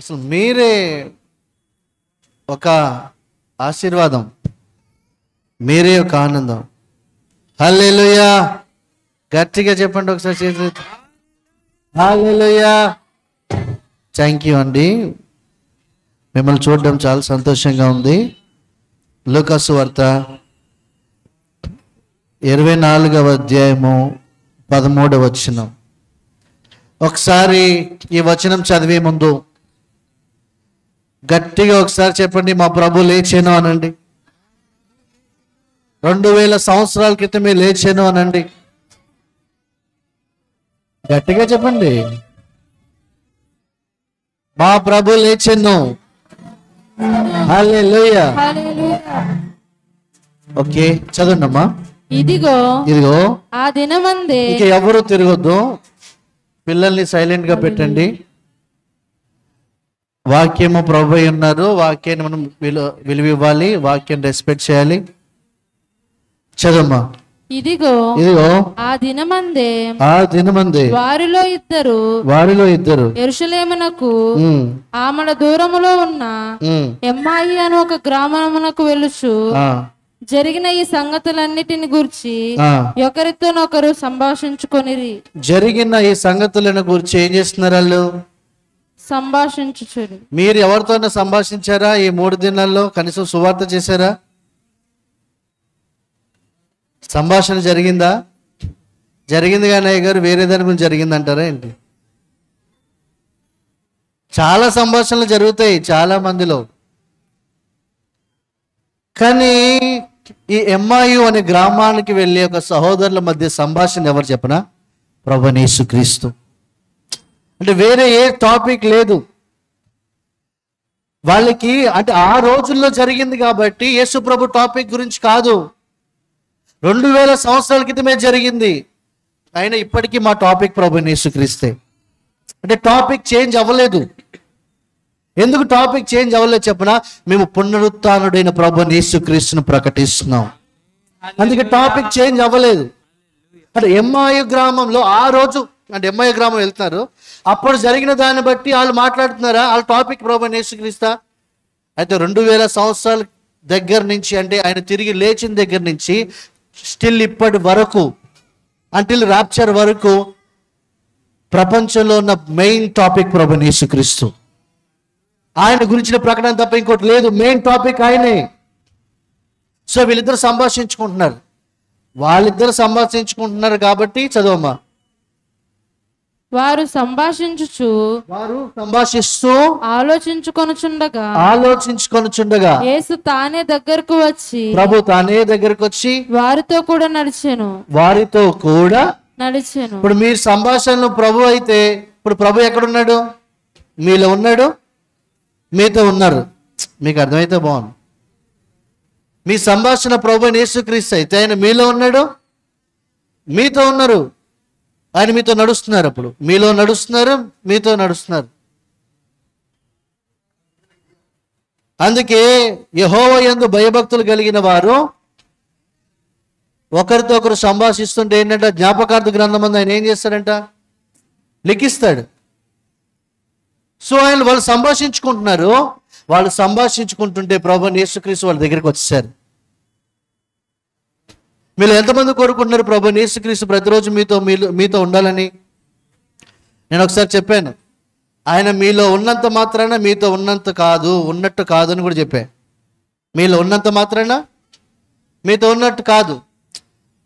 అసలు మీరే ఒక ఆశీర్వాదం, మీరే ఒక ఆనందం. హల్లెలూయా. గట్టిగా చెప్పండి ఒకసారి చేతులు. హల్లెలూయా. థ్యాంక్ యూ అండి, మిమ్మల్ని చూడడం చాలా సంతోషంగా ఉంది. లూకాసు వార్త 24వ అధ్యాయము 13వ వచనం. ఒకసారి ఈ వచనం చదివే ముందు గట్టిగా ఒకసారి చెప్పండి, మా ప్రభు లేచాను అనండి. 2000 సంవత్సరాల క్రితమే లేచాను అనండి. గట్టిగా చెప్పండి, మా ప్రభు లేచాను. హల్లెలూయా. ఓకే, చదవండి అమ్మా. ఇదిగో ఇదిగో ఆ దినమందే. ఇక ఎవరు తిరగొద్దు, పిల్లల్ని సైలెంట్ గా పెట్టండి. వాక్యము ప్రభు అయి ఉన్నారు, వాక్యాన్ని మనం విలువ ఇవ్వాలి, వాక్యాన్ని రెస్పెక్ట్ చేయాలి. చదమ్మా. ఇదిగో ఇదిగో ఆ దినమందే ఆ దినమందే వారిలో ఇద్దరు యెరూషలేమునకు ఆమడ దూరములో ఉన్న ఎమ్మాయి అను ఒక గ్రామమునకు వెళ్ళుచు జరిగిన ఈ సంగతులన్నిటిని గురించి ఒకరితోనొకరు సంభాషించుకొనిరి. జరిగిన ఈ సంగతులను గురించి ఏం చేస్తున్నారు వాళ్ళు? సంభాషించుచురు. మీరు ఎవరితోనో సంభాషించారా ఈ 3 దినాల్లో? కనీసం సువార్త చేశారా? సంభాషణ జరిగిందా? జరిగింది కానీ అయ్య గారు వేరే దాని గురించి జరిగిందంటారా ఏంటి? చాలా సంభాషణలు జరుగుతాయి చాలా మందిలో, కానీ ఈ ఎమ్మాయు అనే గ్రామానికి వెళ్ళే ఒక సహోదరుల మధ్య సంభాషణ ఎవరు చెప్పనా? ప్రభువైన యేసుక్రీస్తు. అంటే వేరే ఏ టాపిక్ లేదు వాళ్ళకి. అంటే ఆ రోజుల్లో జరిగింది కాబట్టి యేసు ప్రభు టాపిక్ గురించి కాదు, 2000 సంవత్సరాల క్రితమే జరిగింది. అయినా ఇప్పటికీ మా టాపిక్ ప్రభువైన యేసుక్రీస్తే. అంటే టాపిక్ చేంజ్ అవ్వలేదు. ఎందుకు టాపిక్ చేంజ్ అవ్వలేదు చెప్పనా? మేము పునరుత్థానుడైన ప్రభువైన యేసుక్రీస్తును ప్రకటిస్తున్నాం, అందుకే టాపిక్ చేంజ్ అవ్వలేదు. అంటే ఎమ్మాయి గ్రామంలో ఆ రోజు, అంటే ఎమ్మాయి గ్రామం వెళ్తున్నారు, అప్పుడు జరిగిన దాన్ని బట్టి వాళ్ళు మాట్లాడుతున్నారా? వాళ్ళ టాపిక్ ప్రభువైన యేసుక్రీస్తా? అయితే 2000 సంవత్సరాల దగ్గర నుంచి, అంటే ఆయన తిరిగి లేచిన దగ్గర నుంచి స్టిల్ ఇప్పటి వరకు, అంటిల్ రాప్చర్ వరకు ప్రపంచంలో ఉన్న మెయిన్ టాపిక్ ప్రభువైన యేసుక్రీస్తు. ఆయన గురించిన ప్రకటన తప్ప ఇంకోటి లేదు, మెయిన్ టాపిక్ ఆయనే. సో వీళ్ళిద్దరు సంభాషించుకుంటున్నారు, వాళ్ళిద్దరు సంభాషించుకుంటున్నారు కాబట్టి చదవమ్మా. వారు సంభాషించుచు సంభాషిస్తూ ఆలోచించుకొనుచుండగా యేసు తానే దగ్గరకు వచ్చి, ప్రభు తానే దగ్గరకు వచ్చి వారితో కూడా నడిచెను. ఇప్పుడు మీరు సంభాషణలో ప్రభు అయితే, ఇప్పుడు ప్రభు ఎక్కడున్నాడు? మీలో ఉన్నాడు, మీతో ఉన్నారు. మీకు అర్థమైతే బాగుంది. మీ సంభాషణ ప్రభువైన యేసుక్రీస్తు అయితే ఆయన మీలో ఉన్నాడు, మీతో ఉన్నారు, ఆయన మీతో నడుస్తున్నారు. అప్పుడు మీలో నడుస్తున్నారు, మీతో నడుస్తున్నారు. అందుకే యెహోవా యందు భయభక్తులు కలిగిన వారు ఒకరితో ఒకరు సంభాషిస్తుంటే ఏంటంటే జ్ఞాపకార్థ గ్రంథం అందు ఆయన ఏం చేస్తాడంట? లిఖిస్తాడు. సో వాళ్ళు సంభాషించుకుంటున్నారు. వాళ్ళు సంభాషించుకుంటుంటే ప్రభువైన యేసుక్రీస్తు వాళ్ళ దగ్గరికి వచ్చేసారు. మీరు ఎంతమంది కోరుకుంటున్నారు ప్రభువైన యేసుక్రీస్తు ప్రతిరోజు మీతో ఉండాలని? నేను ఒకసారి చెప్పాను, ఆయన మీలో ఉన్నంత మాత్రాన మీతో ఉన్నట్టు కాదు అని కూడా చెప్పాను. మీలో ఉన్నంత మాత్రాన మీతో ఉన్నట్టు కాదు.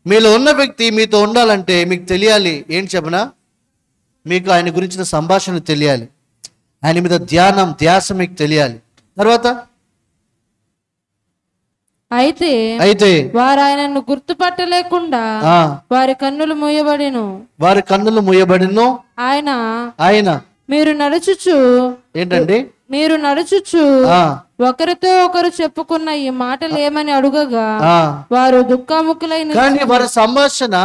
మీలో ఉన్న వ్యక్తి మీతో ఉండాలంటే మీకు తెలియాలి. ఏంటి చెప్పనా? మీకు ఆయన గురించిన సంభాషణ తెలియాలి, ఆయన మీద ధ్యాస మీకు తెలియాలి. తర్వాత అయితే వారు ఆయనను గుర్తుపట్టలేకుండా వారి కన్నులు మూయబడిను. ఆయన మీరు నడుచుచు ఏంటండి? మీరు నడుచుచు ఒకరితో ఒకరు చెప్పుకున్న ఈ మాటలు ఏమని అడుగగా వారు దుఃఖముఖులైన. కానీ వారి సంభాషణ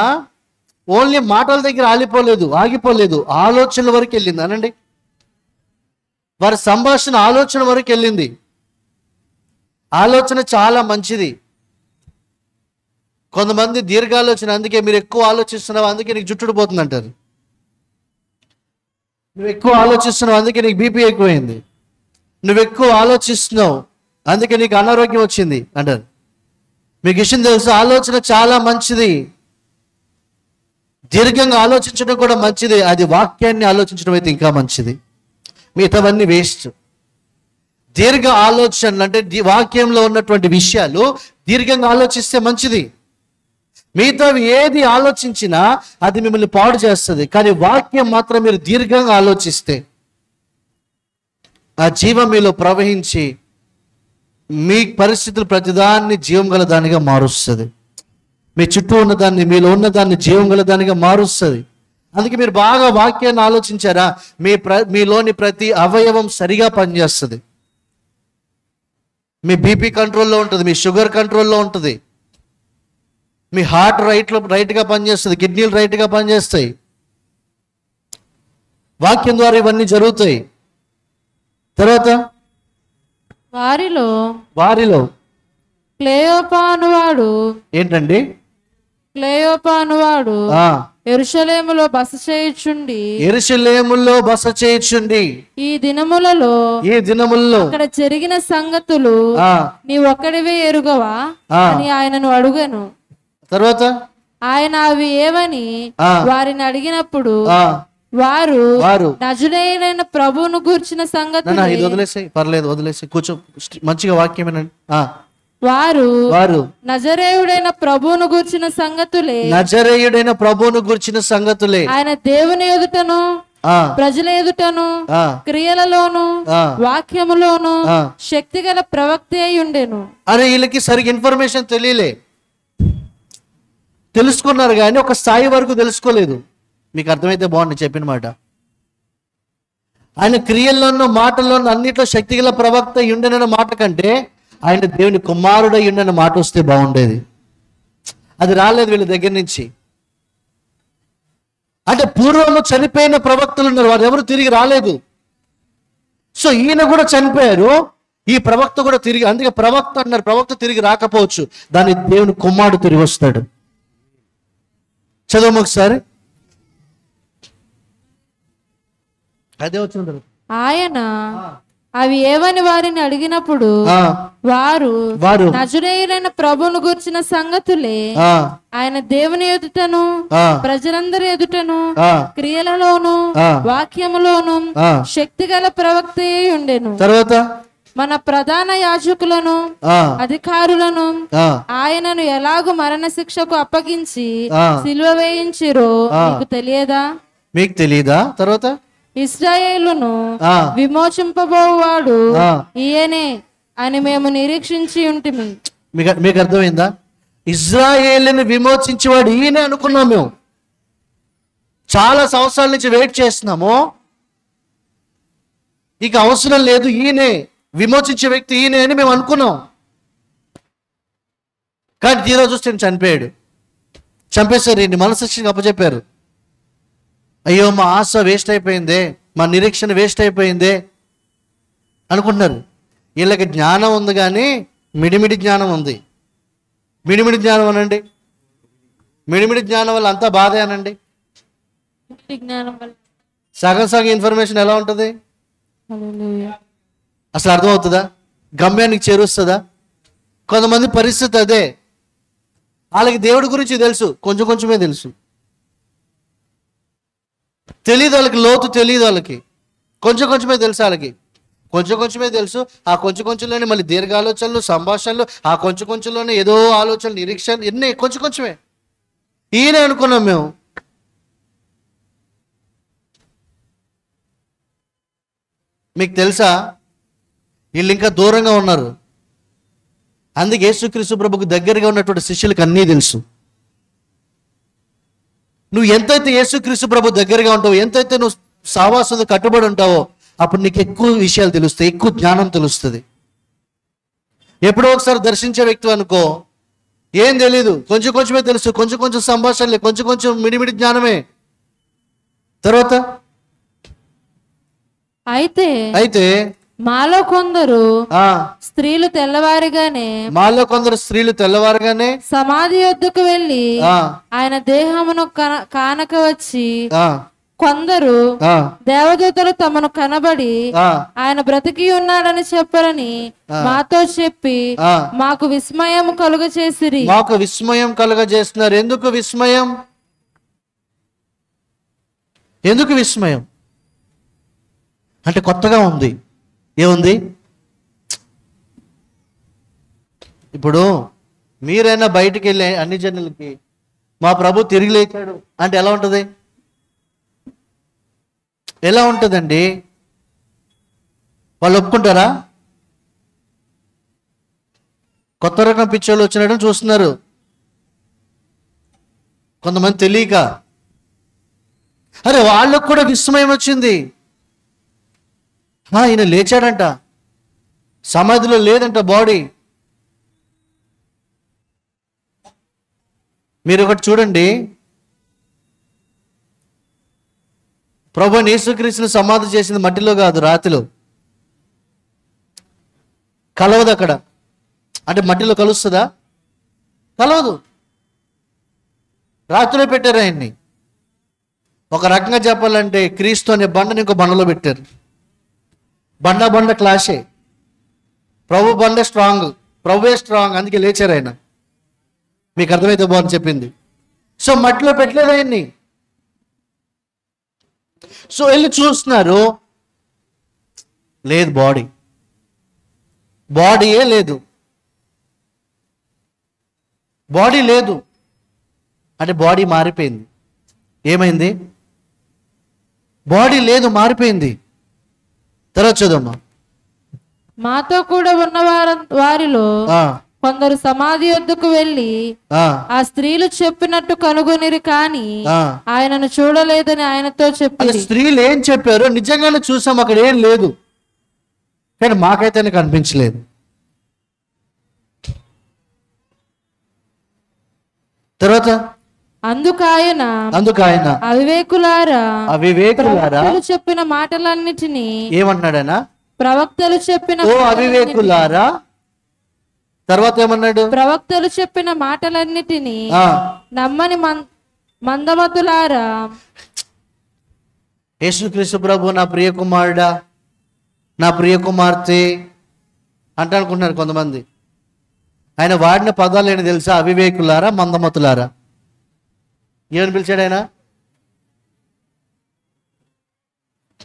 ఓన్లీ మాటల దగ్గర ఆగిపోలేదు, ఆలోచనల వరకు వెళ్ళింది. అనండి, వారి సంభాషణ ఆలోచన వరకు వెళ్ళింది. ఆలోచన చాలా మంచిది. కొంతమంది దీర్ఘాలోచన, అందుకే మీరు ఎక్కువ ఆలోచిస్తున్నావు అందుకే నీకు జుట్టుడిపోతుంది అంటారు. నువ్వు ఎక్కువ ఆలోచిస్తున్నావు అందుకే నీకు బీపీ ఎక్కువైంది. నువ్వు ఎక్కువ ఆలోచిస్తున్నావు, అందుకే నీకు అనారోగ్యం వచ్చింది అంటారు. మీకు విషయం తెలుసు, ఆలోచన చాలా మంచిది, దీర్ఘంగా ఆలోచించడం కూడా మంచిది. అది వాక్యాన్ని ఆలోచించడం అయితే ఇంకా మంచిది. మిగతావన్నీ వేస్ట్. దీర్ఘ ఆలోచనలు అంటే వాక్యంలో ఉన్నటువంటి విషయాలు దీర్ఘంగా ఆలోచిస్తే మంచిది. మిగతావి ఏది ఆలోచించినా అది మిమ్మల్ని పాడు చేస్తుంది. కానీ వాక్యం మాత్రం మీరు దీర్ఘంగా ఆలోచిస్తే ఆ జీవం మీలో ప్రవహించి మీ పరిస్థితులు ప్రతిదాన్ని జీవం గల దానిగా మారుస్తుంది. మీ చుట్టూ ఉన్నదాన్ని, మీలో ఉన్నదాన్ని జీవం గల దానిగా మారుస్తుంది. అందుకే మీరు బాగా వాక్యాన్ని ఆలోచించారా, మీలోని ప్రతి అవయవం సరిగా పనిచేస్తుంది. మీ బీపీ కంట్రోల్లో ఉంటుంది, మీ షుగర్ కంట్రోల్లో ఉంటుంది, మీ హార్ట్ రైట్గా పనిచేస్తుంది, కిడ్నీలు రైట్గా పనిచేస్తాయి. వాక్యం ద్వారా ఇవన్నీ జరుగుతాయి. తర్వాత వారిలో క్లెయోపా అనువాడు ఏంటండి? క్లెయోపా అనువాడు యెరూషలేములో బస చేయుచుండి ఈ దినములలో అక్కడ జరిగిన సంగతులు నీ ఒక్కడివే ఎరుగవా అని ఆయనను అడుగను. తర్వాత ఆయన అవి ఏవని వారిని అడిగినప్పుడు వారు నజరేయుడైన ప్రభువును గూర్చిన సంగతి. ఇది వదిలేసి పర్లేదు, వదిలేసి కూర్చో, మంచిగా వాక్యమేనండి. వారు నజరేయుడైన ప్రభువును గూర్చిన సంగతులే ఆయన దేవుని ఎదుటను ప్రజల ఎదుటను క్రియలలోను వాక్యములోను శక్తిగల ప్రవక్త అయి ఉండెను. అరే వీళ్ళకి సరిగ్గా ఇన్ఫర్మేషన్ తెలియలే, తెలుసుకున్నారు కానీ ఒక స్థాయి వరకు తెలుసుకోలేదు. మీకు అర్థమైతే బాగుంది చెప్పిన మాట. ఆయన క్రియల్లోనూ మాటల్లోనూ అన్నిట్లో శక్తిగల ప్రవక్త ఉండనన్న మాట కంటే ఆయన దేవుని కుమారుడై ఉండన్న మాట వస్తే బాగుండేది. అది రాలేదు వీళ్ళ దగ్గర నుంచి. అంటే పూర్వంలో చనిపోయిన ప్రవక్తలు ఉన్నారు, వారు ఎవరు తిరిగి రాలేదు. సో ఈయన కూడా చనిపోయారు, ఈ ప్రవక్త కూడా తిరిగి, అందుకే ప్రవక్త అన్నారు. ప్రవక్త తిరిగి రాకపోవచ్చు, దాని దేవుని కుమారుడు తిరిగి వస్తాడు. చదవము ఒకసారి. అదే వచ్చిన ఆయన అవి ఏవని వారిని అడిగినప్పుడు వారు నజరేయుడైన ప్రభువును గూర్చిన సంగతులే ఆయన దేవుని ఎదుటను ప్రజలందరి ఎదుటను క్రియలలోను వాక్యములోను శక్తిగల ప్రవక్త అయి ఉండెను. తర్వాత మన ప్రధాన యాజకులను అధికారులను ఆయనను ఎలాగూ మరణ శిక్షకు అప్పగించి సిలువ వేయించిరో మీకు తెలియదా? మీకు తెలియదా? తర్వాత ఇశ్రాయేలును విమోచింపబోవాడు ఈయనే అని మేము నిరీక్షించి ఉంటిమి. మీకు అర్థమైందా? ఇశ్రాయేలుని విమోచించేవాడు ఈయనే అనుకున్నాం మేము. చాలా సంవత్సరాల నుంచి వెయిట్ చేస్తున్నాము, ఇక అవసరం లేదు, ఈయనే విమోచించే వ్యక్తి ఈయనే అని మేము అనుకున్నాం. కానీ తీరా చూస్తే చనిపోయాడు. చంపేశారు, ఈయన్ని మనశిక్షకు అప్పచెప్పారు. అయ్యో మా ఆశ వేస్ట్ అయిపోయిందే, మా నిరీక్షణ వేస్ట్ అయిపోయిందే అనుకుంటున్నారు. వీళ్ళకి జ్ఞానం ఉంది కానీ మిడిమిడి జ్ఞానం ఉంది. మిడిమిడి జ్ఞానం అనండి, మిడిమిడి జ్ఞానం వల్ల అంతా బాధే అనండి. సగం సగం ఇన్ఫర్మేషన్ ఎలా ఉంటుంది? అసలు అర్థమవుతుందా? గమ్యానికి చేరుస్తుందా? కొంతమంది పరిస్థితి అదే, వాళ్ళకి దేవుడి గురించి తెలుసు, కొంచెం కొంచెమే తెలుసు, తెలియదు వాళ్ళకి, లోతు తెలియదు వాళ్ళకి, కొంచెం కొంచెమే తెలుసు వాళ్ళకి, కొంచెం కొంచెమే తెలుసు. ఆ కొంచెం కొంచెంలోనే మళ్ళీ దీర్ఘ ఆలోచనలు, సంభాషణలు, ఆ కొంచెం కొంచెంలోనే ఏదో ఆలోచనలు, నిరీక్షణ, ఎన్ని కొంచెం కొంచెమే. ఈయనే అనుకున్నాం మేము. మీకు తెలుసా వీళ్ళు ఇంకా దూరంగా ఉన్నారు. అందుకే యేసుక్రీస్తు ప్రభుకు దగ్గరగా ఉన్నటువంటి శిష్యులకు అన్నీ తెలుసు. నువ్వు ఎంతైతే యేసుక్రీస్తు ప్రభు దగ్గరగా ఉంటావో, ఎంతైతే నువ్వు సావాసంతో కట్టుబడి ఉంటావో, అప్పుడు నీకు ఎక్కువ విషయాలు తెలుస్తాయి, ఎక్కువ జ్ఞానం తెలుస్తుంది. ఎప్పుడో ఒకసారి దర్శించే వ్యక్తి అనుకో, ఏం తెలీదు, కొంచెం కొంచెమే తెలుసు, కొంచెం కొంచెం సంభాషణలే, కొంచెం కొంచెం మిడిమిడి జ్ఞానమే. తర్వాత అయితే మాలో కొందరు స్త్రీలు తెల్లవారుగానే సమాధి యొద్దకు వెళ్ళి ఆయన దేహమును కానక వచ్చి కొందరు దేవదూతలు తమను కనబడి ఆయన బ్రతికి ఉన్నాడని చెప్పరని మాతో చెప్పి మాకు విస్మయం కలుగచేసిరి. మాకు విస్మయం కలుగజేస్తున్నారు. ఎందుకు విస్మయం? ఎందుకు విస్మయం అంటే కొత్తగా ఉంది. ఏముంది? ఇప్పుడు మీరైనా బయటికి వెళ్ళి అన్ని జనులకి మా ప్రభు తిరిగి లేచాడు అంటే ఎలా ఉంటుంది? ఎలా ఉంటుందండి? వాళ్ళు ఒప్పుకుంటారా? కొత్త రకం పిచ్చోళ్ళు వచ్చినట్టు చూస్తున్నారు కొంతమంది తెలియక. అరే వాళ్ళకు కూడా విస్మయం వచ్చింది. ఈయన లేచాడంట, సమాధిలో లేదంట బాడీ. మీరు ఒకటి చూడండి, ప్రభువుని యేసుక్రీస్తుని సమాధి చేసింది మట్టిలో కాదు, రాతిలో. కలవదు అక్కడ. అంటే మట్టిలో కలుస్తుందా? కలవదు. రాతిలో పెట్టారు ఆయన్ని. ఒక రకంగా చెప్పాలంటే క్రీస్తు అనే బండని ఇంకో బండలో పెట్టారు. బండ క్లాషే. ప్రభు బండ స్ట్రాంగ్, ప్రభువే స్ట్రాంగ్, అందుకే లేచారు ఆయన. మీకు అర్థమైతే బాగుంది చెప్పింది. సో మట్టిలో పెట్టలేదు ఆయన్ని. సో వెళ్ళి చూస్తున్నారు, లేదు బాడీయే లేదు. బాడీ లేదు అంటే బాడీ మారిపోయింది. ఏమైంది? బాడీ లేదు, మారిపోయింది. తర్వాత చదవమ్మా. మాతో కూడా ఉన్న వారిలో కొందరు సమాధి వద్దకు వెళ్ళి ఆ స్త్రీలు చెప్పినట్టు కనుగొనిరి, కానీ ఆయనను చూడలేదని ఆయనతో చెప్పి. స్త్రీలు ఏం చెప్పారో నిజంగానే చూసాం, అక్కడ ఏం లేదు, కానీ మాకైతే కనిపించలేదు. తర్వాత అందుకు ఆయన అవివేకులారా చెప్పిన మాటలన్నిటినీ ఏమన్నాడైనా? ప్రవక్తలు చెప్పిన అవివేకులారా. తర్వాత ఏమన్నాడు? ప్రవక్తలు చెప్పిన మాటలన్నిటినీ నమ్మని మందమతులారా. యేసుక్రీస్తు ప్రభు నా ప్రియ కుమారుడా, నా ప్రియ కుమార్తె అంటే అనుకుంటున్నారు కొంతమంది. ఆయన వాడిన పదాలు ఏంటి తెలుసా? అవివేకులారా, మందమతులారా. ఏమని పిలిచాడు ఆయన?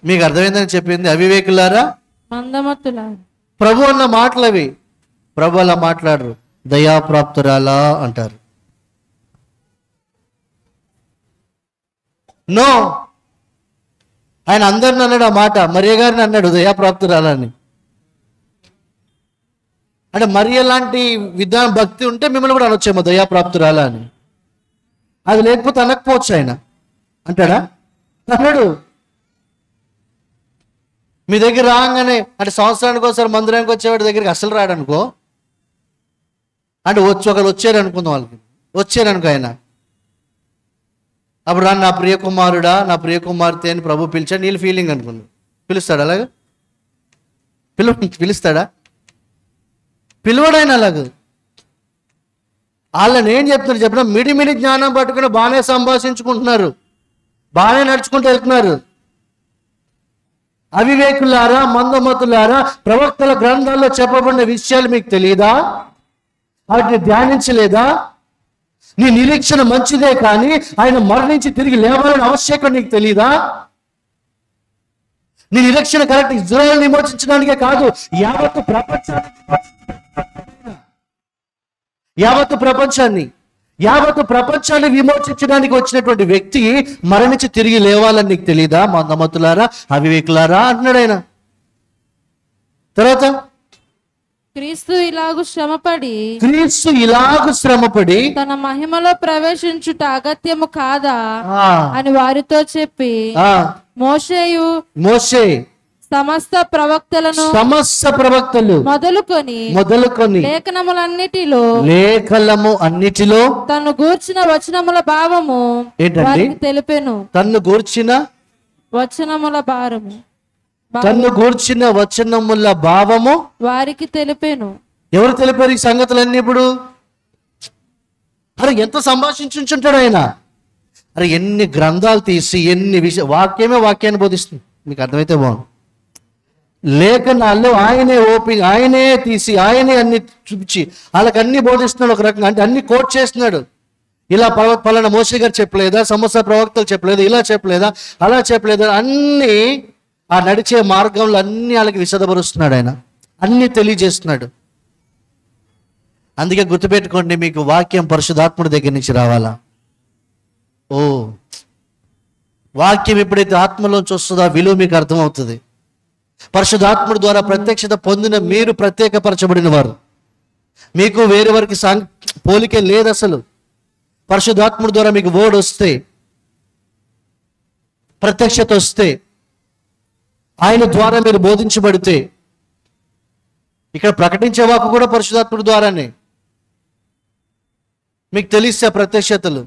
మీకు అర్థమైందని చెప్పింది. అవివేకులారా, మందమతులారా. ప్రభు అన్న మాటలు అవి. ప్రభు అలా మాట్లాడరు, దయాప్రాప్తురాలా అంటారు. నో, ఆయన అందరిని అన్నాడు ఆ మాట. మరియ గారిని అన్నాడు దయాప్రాప్తురాలా అని. అంటే మరియ లాంటి విధానం భక్తి ఉంటే మిమ్మల్ని కూడా అనొచ్చేమో దయాప్రాప్తురాలా అని. అది లేకపోతే అనకపోవచ్చు. ఆయన అంటాడా? అన్నాడు. మీ దగ్గర రాగానే అంటే సంవత్సరానికి ఒకసారి మందిరానికి వచ్చేవాడి దగ్గరికి అసలు రాడనుకో. అంటే ఒకరు వచ్చారు అనుకుందాం, వాళ్ళకి వచ్చారనుకో ఆయన. అప్పుడు నా ప్రియ కుమారుడా, నా ప్రియ కుమార్తె అని ప్రభు పిలిచాడు. నీళ్ళు ఫీలింగ్ అనుకుంది. పిలుస్తాడు అలాగా? పిలుస్తాడా? పిలువడాయన అలాగ. వాళ్ళని ఏం చెప్తున్నారు చెప్పిన? మిడిమిడి జ్ఞానం పట్టుకుని బాగానే సంభాషించుకుంటున్నారు, బాగానే నడుచుకుంటూ వెళ్తున్నారు. అవివేకులారా, మందమతులారా, ప్రవక్తల గ్రంథాల్లో చెప్పబడిన విషయాలు మీకు తెలియదా? వాటిని ధ్యానించలేదా? నీ నిరీక్షణ మంచిదే, కానీ ఆయన మరణించి తిరిగి లేవాలని ఆవశ్యకం నీకు తెలియదా? నీ నిరీక్షణ కరెక్ట్ ఇజ్రాయెల్ విమోచించడానికే కాదు, యావత్తు ప్రపంచాన్ని విమోచించడానికి వచ్చినటువంటి వ్యక్తి మరణించి తిరిగి లేవాలని నీకు తెలియదా? మందమతులారా, అవివేకులారా అంటున్నాడు ఆయన. తర్వాత క్రీస్తు ఇలాగు శ్రమపడి తన మహిమలో ప్రవేశించుట అగత్యము కాదా అని వారితో చెప్పి, మోషే సమస్త ప్రవక్తలు మొదలుకొని లేఖనము అన్నిటిలో తను గూర్చిన వచనముల భావము వారికి తెలిపెను. తన్ను గూర్చిన వచనముల భావము వారికి తెలిపెను. ఎవరు తెలిపారు ఈ సంగతులన్నీ? ఇప్పుడు అరే ఎంత సంభాషించుంటాడు ఆయన. అరే ఎన్ని గ్రంథాలు తీసి ఎన్ని వాక్యమే వాక్యాన్ని బోధిస్తుంది. మీకు అర్థమైతే బాగుంది. లేఖనాల్లో ఆయనే తీసి ఆయనే అన్ని చూపించి వాళ్ళకి అన్ని బోధిస్తున్నాడు ఒక రకంగా. అంటే అన్ని కోట్ చేస్తున్నాడు. ఇలా పలానా మోషే గారు చెప్పలేదా, సమస్య ప్రవక్తలు చెప్పలేదా, ఇలా చెప్పలేదా, అలా చెప్పలేదా, అన్నీ ఆ నడిచే మార్గంలో అన్ని వాళ్ళకి విశదపరుస్తున్నాడు. ఆయన అన్ని తెలియజేస్తున్నాడు. అందుకే గుర్తుపెట్టుకోండి, మీకు వాక్యం పరిశుద్ధాత్ముడి దగ్గర నుంచి రావాలా. వాక్యం ఎప్పుడైతే ఆత్మలోంచి వస్తుందో ఆ విలువ మీకు అర్థమవుతుంది. పరిశుద్ధాత్ముడి ద్వారా ప్రత్యక్షత పొందిన మీరు ప్రత్యేకపరచబడిన వారు. మీకు వేరే వారికి పోలికే లేదు అసలు. పరిశుద్ధాత్ముడి ద్వారా మీకు వర్డ్ వస్తే, ప్రత్యక్షత వస్తే, ఆయన ద్వారా మీరు బోధించబడితే, ఇక్కడ ప్రకటించే వాకు కూడా పరిశుద్ధాత్ముడి ద్వారానే. మీకు తెలిస్తే ప్రత్యక్షతలు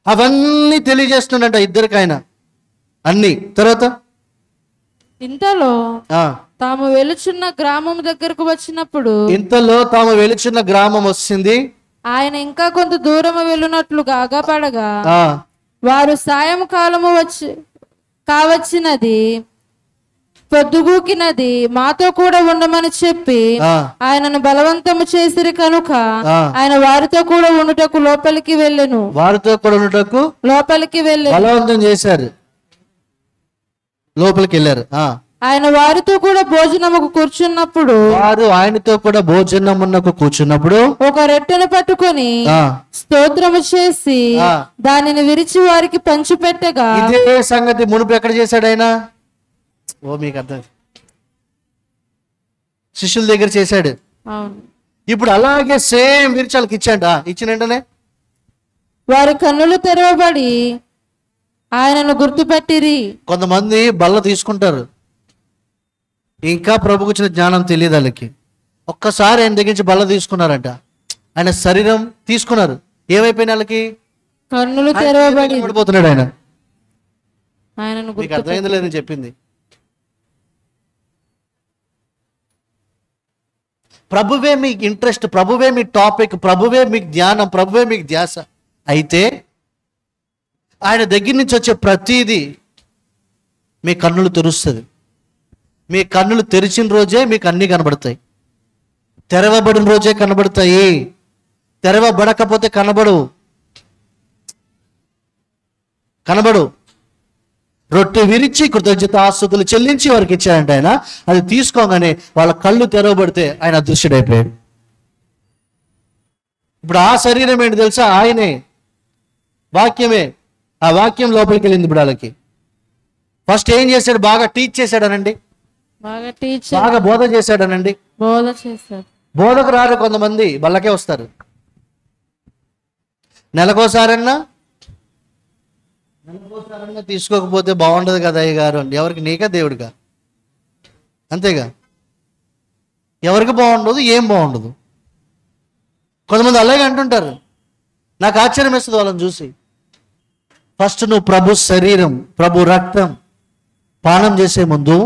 అవన్నీ తెలియజేస్తుండంట ఇద్దరికైనా అన్ని. తర్వాత ఇంతలో తాము వెలుచున్న గ్రామం దగ్గరకు వచ్చినప్పుడు, ఇంతలో తాము వెలుచున్న గ్రామం వచ్చింది. ఆయన ఇంకా కొంత దూరం వెళ్ళునట్లుగా ఆగపడగా వారు సాయంకాలము కావచ్చినది, పొద్దుగూకినది, మాతో కూడా ఉండమని చెప్పి ఆయనను బలవంతము చేసిరి కనుక ఆయన వారితో కూడా ఉండుటకు లోపలికి వెళ్ళెను. వారితో కూడా ఉండుటకు లోపలికి వెళ్ళి బలవంతం చేశారు, లోపలికి వెళ్ళారు. ఆయన వారితో కూడా భోజనముకు కూర్చున్నప్పుడు, వారు ఆయనతో కూడా భోజనమునకు కూర్చున్నప్పుడు ఒక రొట్టెను పట్టుకొని స్తోత్రము చేసి దానిని విరిచి వారికి పంచిపెట్టగా. ఇదే సంగతి మునుపు ఎక్కడ చేశాడు ఆయన? మీకు అర్థం, శిష్యుల దగ్గర చేశాడు. ఇప్పుడు అలాగే సేమ్ విరిచాలకి ఇచ్చాడ. ఇచ్చిన వెంటనే వారి కన్నులు తెరవబడి ఆయనను గుర్తుపెట్టిరి. కొంతమంది బల్ల తీసుకుంటారు, ఇంకా ప్రభుకు వచ్చిన జ్ఞానం తెలియదు వాళ్ళకి. ఒక్కసారి ఆయన దగ్గర నుంచి బల్ల తీసుకున్నారంట, ఆయన శరీరం తీసుకున్నారు. ఏమైపోయిన వాళ్ళకి? కన్నులు తెరవబడి పడిపోతున్నాడు ఆయన. ఆయనను మీకు అర్థమైంది లేదని చెప్పింది. ప్రభువే మీకు ఇంట్రెస్ట్, ప్రభువే మీ టాపిక్, ప్రభువే మీకు ధ్యానం, ప్రభువే మీకు ధ్యాస అయితే ఆయన దగ్గర నుంచి వచ్చే ప్రతిదీ మీ కన్నులు తెరుస్తుంది. మీ కన్నులు తెరిచిన రోజే మీకు అన్నీ కనబడతాయి. తెరవబడిన రోజే కనబడతాయి. తెరవబడకపోతే కనబడు. రొట్టె విరిచి కృతజ్ఞతాస్తుతులు చెల్లించి వారికి ఇచ్చారంట ఆయన. అది తీసుకోగానే వాళ్ళ కళ్ళు తెరవబడితే ఆయన అదృశ్యుడైపోయాడు. ఇప్పుడు ఆ శరీరం ఏంటి తెలుసా? ఆయనే, వాక్యమే. ఆ వాక్యం లోపలికి వెళ్ళింది. ఇప్పుడు వాళ్ళకి ఫస్ట్ ఏం చేశాడు? బాగా టీచ్ చేశాడనండి, బాగా బోధ చేశాడనండి. బోధకు రారు కొంతమంది, బల్లకే వస్తారు. నెలకోసారన్నా తీసుకోకపోతే బాగుండదు కదా అయ్య గారు అండి. ఎవరికి? నీకా దేవుడిగా? అంతేగా. ఎవరికి బాగుండదు, ఏం బాగుండదు. కొంతమంది అలాగే అంటుంటారు. నాకు ఆశ్చర్యం వేస్తుంది వాళ్ళని చూసి. ఫస్ట్ నువ్వు ప్రభు శరీరం, ప్రభు రక్తం పానం చేసే ముందు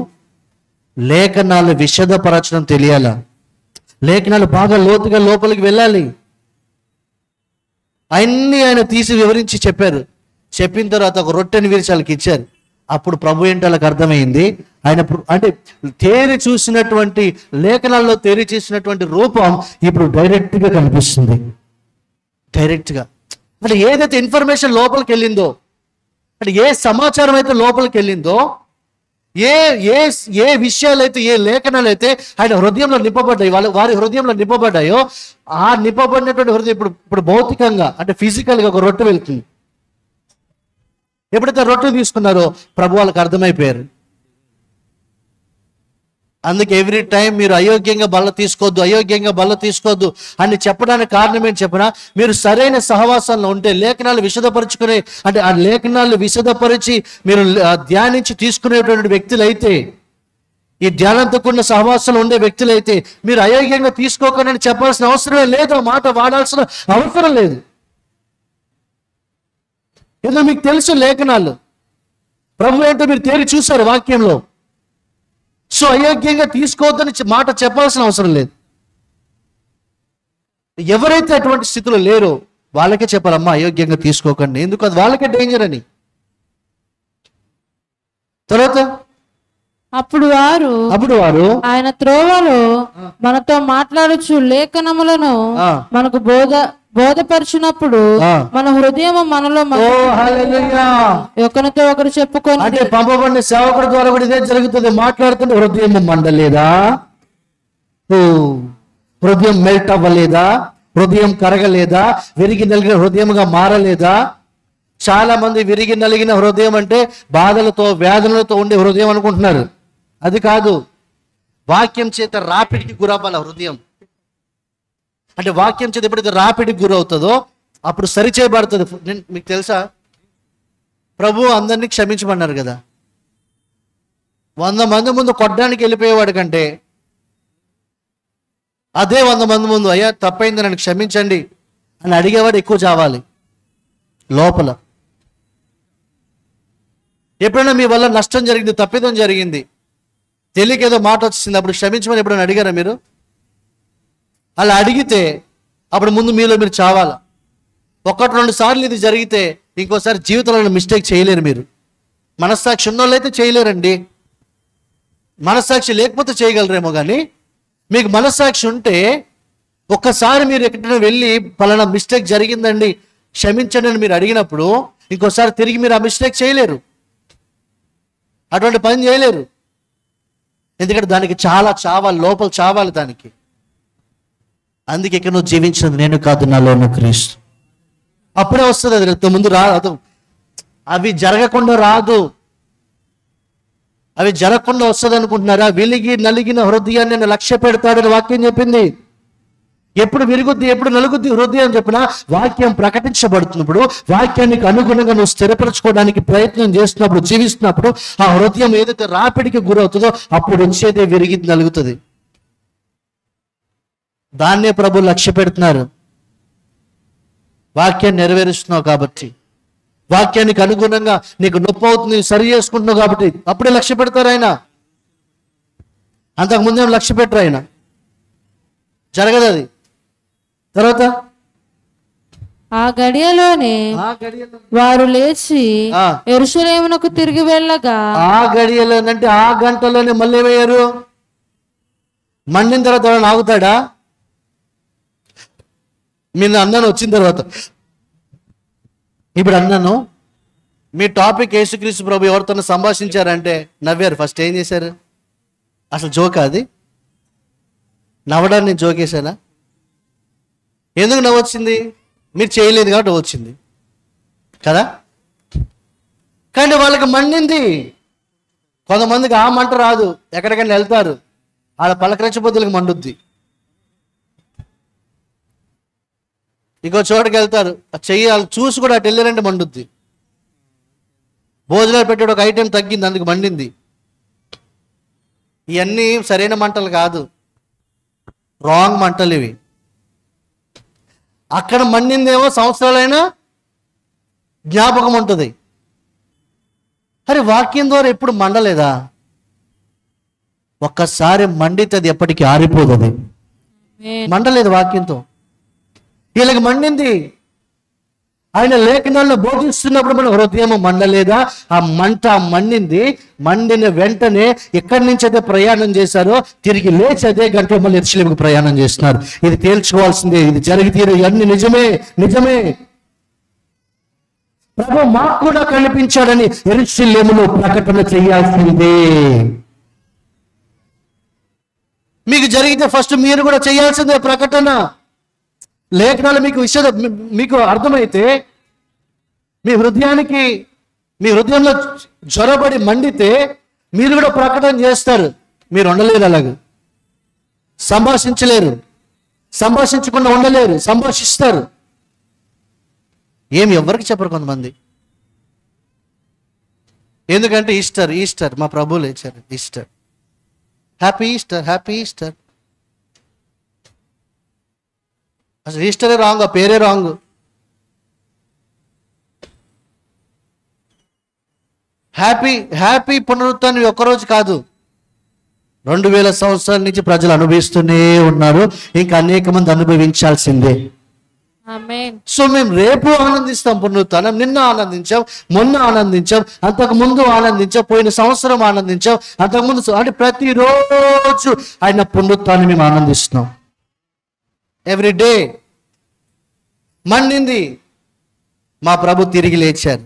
లేఖనాలు విశదపరచడం తెలియాలా. లేఖనాలు బాగా లోతుగా లోపలికి వెళ్ళాలి. అన్నీ ఆయన తీసి వివరించి చెప్పారు. చెప్పిన తర్వాత ఒక రొట్టెని విరిచి వాళ్ళకి ఇచ్చారు. అప్పుడు ప్రభు ఏంటో వాళ్ళకి అర్థమైంది. ఆయన అంటే తేరి చూసినటువంటి, లేఖనాల్లో తేరి చూసినటువంటి రూపం ఇప్పుడు డైరెక్ట్గా కనిపిస్తుంది. డైరెక్ట్గా అంటే ఏదైతే ఇన్ఫర్మేషన్ లోపలికి వెళ్ళిందో, అంటే ఏ సమాచారం అయితే లోపలికి వెళ్ళిందో, ఏ ఏ ఏ విషయాలు అయితే, ఏ లేఖనాలు అయితే ఆయన హృదయంలో నింపబడ్డాయి, వారి హృదయంలో నింపబడ్డాయో, ఆ నింపబడినటువంటి హృదయం ఇప్పుడు భౌతికంగా అంటే ఫిజికల్గా ఒక రొట్టె వెళ్తుంది. ఎప్పుడైతే రొట్టె తీసుకున్నారో ప్రభు వాళ్ళకి అర్థమైపోయారు. అందుకే ఎవ్రీ టైం మీరు అయోగ్యంగా బల్ల తీసుకోవద్దు అని చెప్పడానికి కారణం ఏంటి చెప్పినా, మీరు సరైన సహవాసంలో ఉంటే, లేఖనాలు విశదపరుచుకునే, అంటే ఆ లేఖనాలు విశదపరిచి మీరు ధ్యానించి తీసుకునేటువంటి వ్యక్తులైతే, ఈ ధ్యానంతో కూడిన సహవాసంలో ఉండే వ్యక్తులైతే మీరు అయోగ్యంగా తీసుకోకండి చెప్పాల్సిన అవసరమే లేదు. ఆ మాట వాడాల్సిన అవసరం లేదు. ఏదో మీకు తెలుసు లేఖనాలు, ప్రభు ఏంటో మీరు తేరి చూశారు వాక్యంలో. సో అయోగ్యంగా తీసుకోవద్దని మాట చెప్పాల్సిన అవసరం లేదు. ఎవరైతే అటువంటి స్థితిలో లేరో వాళ్ళకే చెప్పాలమ్మా అయోగ్యంగా తీసుకోకండి, ఎందుకు అది వాళ్ళకే డేంజర్ అని. తర్వాత అప్పుడు వారు ఆయన త్రోవలో మనతో మాట్లాడుచు లేఖనములను మనకు బోధపరిచినప్పుడు మన హృదయం మనలో ఒకరితో ఒకరు చెప్పుకొని, అంటే పంపబడిన సేవకుడి ద్వారా కూడా ఇదే జరుగుతుంది. మాట్లాడుతుంటే హృదయం మండలేదా, హృదయం మెల్ట్ అవ్వలేదా, హృదయం కరగలేదా, విరిగి నలిగిన హృదయంగా మారలేదా? చాలా మంది విరిగి నలిగిన హృదయం అంటే బాధలతో వ్యాధులతో ఉండే హృదయం అనుకుంటున్నారు. అది కాదు. వాక్యం చేత రాపిడికి గురవ్వాల హృదయం. అంటే వాక్యం చేత ఎప్పుడైతే రాపిడికి గురవుతుందో అప్పుడు సరిచేయబడుతుంది. మీకు తెలుసా, ప్రభు అందరినీ క్షమించమన్నారు కదా. 100 మంది ముందు కొట్టడానికి వెళ్ళిపోయేవాడు కంటే అదే 100 మంది ముందు అయ్యా తప్పైంది నన్ను క్షమించండి అని అడిగేవాడు ఎక్కువ చావాలి లోపల. ఎప్పుడైనా మీ వల్ల నష్టం జరిగింది, తప్పిదం జరిగింది, తెలియక ఏదో మాట వచ్చింది, అప్పుడు క్షమించమని ఎప్పుడైనా అడిగారా మీరు? అలా అడిగితే అప్పుడు ముందు మీలో మీరు చావాలి. 1-2 సార్లు ఇది జరిగితే ఇంకోసారి జీవితంలో మిస్టేక్ చేయలేరు మీరు. మనస్సాక్షి ఉన్నోళ్ళు అయితే చేయలేరండి. మనస్సాక్షి లేకపోతే చేయగలరేమో, కానీ మీకు మనస్సాక్షి ఉంటే ఒక్కసారి మీరు ఎక్కడైనా వెళ్ళి పలానా మిస్టేక్ జరిగిందండి క్షమించండి అని మీరు అడిగినప్పుడు ఇంకోసారి తిరిగి మీరు ఆ మిస్టేక్ చేయలేరు, అటువంటి పని చేయలేరు. ఎందుకంటే దానికి చాలా చావాలి, లోపల చావాలి దానికి. అందుకే ఇక్కడ నువ్వు జీవించినది నేను కాదు, నాలో ఉన్న క్రీస్తు. అప్పుడే వస్తుంది. అది ముందు రాదు. అవి జరగకుండా రాదు. అవి జరగకుండా వస్తుంది అనుకుంటున్నారా? వెలిగి నలిగిన హృదయాన్ని నేను లక్ష్య పెడతాడని వాక్యం చెప్పింది. ఎప్పుడు విరుగుద్ది, ఎప్పుడు నలుగుద్ది హృదయం చెప్పినా వాక్యం ప్రకటించబడుతున్నప్పుడు, వాక్యానికి అనుగుణంగా నువ్వు స్థిరపరచుకోవడానికి ప్రయత్నం చేస్తున్నప్పుడు, జీవిస్తున్నప్పుడు ఆ హృదయం ఏదైతే రాపిడికి గురవుతుందో అప్పుడు వచ్చేదే విరిగి నలుగుతుంది. దాన్నే ప్రభు లక్ష్య పెడుతున్నారు. వాక్యాన్ని నెరవేరుస్తున్నావు కాబట్టి, వాక్యానికి అనుగుణంగా నీకు నొప్పి అవుతుంది సరి చేసుకుంటున్నావు కాబట్టి అప్పుడే లక్ష్య పెడతారు ఆయన. అంతకుముందే లక్ష్య పెట్టరు ఆయన, జరగదు అది. తర్వాత ఆ గడియలోనే వారు లేచి యెరూషలేమునకు తిరిగి వెళ్ళగా, ఆ గడియలోనంటే ఆ గంటలోనే మళ్ళీ ఏమయ్యారు? మండిన తర్వాత ఎవరైనా ఆగుతాడా? నిన్న అన్నాను వచ్చిన తర్వాత, ఇప్పుడు అన్నాను మీ టాపిక్ యేసుక్రీస్తు ప్రభు ఎవరితో సంభాషించారంటే నవ్వారు. ఫస్ట్ ఏం చేశారు? అసలు జోకా అది? నవ్వడానికి నేను జోకేశానా? ఎందుకు నవ్వొచ్చింది? మీరు చేయలేదు కాబట్టి వచ్చింది కదా. కానీ వాళ్ళకి మండింది. కొంతమందికి ఆ మంట రాదు, ఎక్కడికైనా వెళ్తారు, ఆడ పలకరించబోతులకు మండుద్ది. ఇంకో చోటుకి వెళ్తారు, చెయ్యాలి చూసి కూడా అటు వెళ్ళారంటే మండుద్ది. భోజనాలు పెట్టాడు, ఒక ఐటెం తగ్గింది, అందుకు మండింది. ఇవన్నీ సరైన మంటలు కాదు, రాంగ్ మంటలు ఇవి. అక్కడ మండిందేమో సంవత్సరాలైనా జ్ఞాపకం ఉంటుంది. అరే వాక్యం ద్వారా ఎప్పుడు మండలేదా? ఒక్కసారి మండితే అది ఎప్పటికీ ఆరిపోదు. అది మండలేదు వాక్యంతో. వీళ్ళకి మండింది. ఆయన లేఖనాలను బోధిస్తున్నప్పుడు మన హృదయం మండలేదా? ఆ మంట మండింది. మండిన వెంటనే ఎక్కడి నుంచి అయితే ప్రయాణం చేశారో తిరిగి లేచి అదే గంటలో మళ్ళీ యెరూషలేముకు ప్రయాణం చేస్తున్నారు. ఇది తేల్చుకోవాల్సిందే, ఇది జరిగి తీరు, ఇవన్నీ నిజమే నిజమే. ప్రభు మాకు కూడా కనిపించాడని యెరూషలేములో ప్రకటన చేయాల్సిందే. మీకు జరిగితే ఫస్ట్ మీరు కూడా చేయాల్సిందే ప్రకటన. లేఖనాలు మీకు అర్థమైతే మీ హృదయంలో జ్వరబడి మండితే మీరు కూడా ప్రకటన చేస్తారు. మీరు ఉండలేరు, అలాగే సంభాషించలేరు, సంభాషించకుండా ఉండలేరు, సంభాషిస్తారు. ఏమి ఎవరికి చెప్పరు కొంతమంది. ఎందుకంటే ఈస్టర్ మా ప్రభువు లేచారు, Easter, happy Easter, happy Easter. అసలు ఈస్టరే రాంగ్, ఆ పేరే రాంగ్. హ్యాపీ పునరుత్థానం ఒక్కరోజు కాదు, 2000 సంవత్సరాల నుంచి ప్రజలు అనుభవిస్తూనే ఉన్నారు. ఇంకా అనేక మంది అనుభవించాల్సిందే. ఆమేన్. సో మేము రేపు ఆనందిస్తాం పునరుత్థానం. నిన్న ఆనందించాం, మొన్న ఆనందించాం, అంతకు ముందు ఆనందించాం, పోయిన సంవత్సరం ఆనందించాం, అంతకుముందు అంటే ప్రతిరోజు ఆయన పునరుత్థానం మేము ఆనందిస్తున్నాం. ఎవ్రీ డే మండింది, మా ప్రభు తిరిగి లేచారు,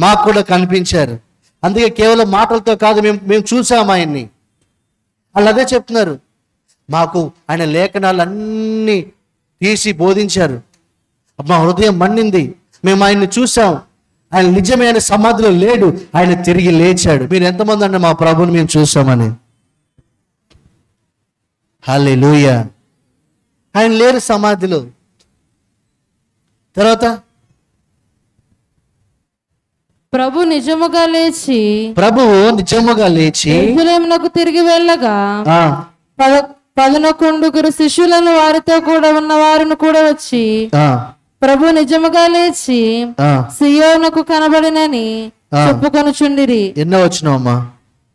మాకు కూడా కనిపించారు. అందుకే కేవలం మాటలతో కాదు, మేము చూసాము ఆయన్ని. వాళ్ళు అదే చెప్తున్నారు, మాకు ఆయన లేఖనాలు అన్నీ తీసి బోధించారు, మా హృదయం మండింది, మేము ఆయన్ని చూసాం, ఆయన నిజమైన సమాధిలో లేడు, ఆయన తిరిగి లేచాడు. మీరు ఎంతమంది అంటే మా ప్రభుని మేము చూసామని? హల్లెలూయా. ఆయన లేరు సమాధిలో. తర్వాత ప్రభు నిజముగా లేచి యెరూషలేమునకు తిరిగి వెళ్ళగా 11 శిష్యులను వారితో కూడా ఉన్న వారిని కూడా వచ్చి, ప్రభు నిజముగా లేచి సియోనుకు కనబడినని చెప్పుకొనుచుండిరి. ఎన్నో వచ్చినావమ్మా?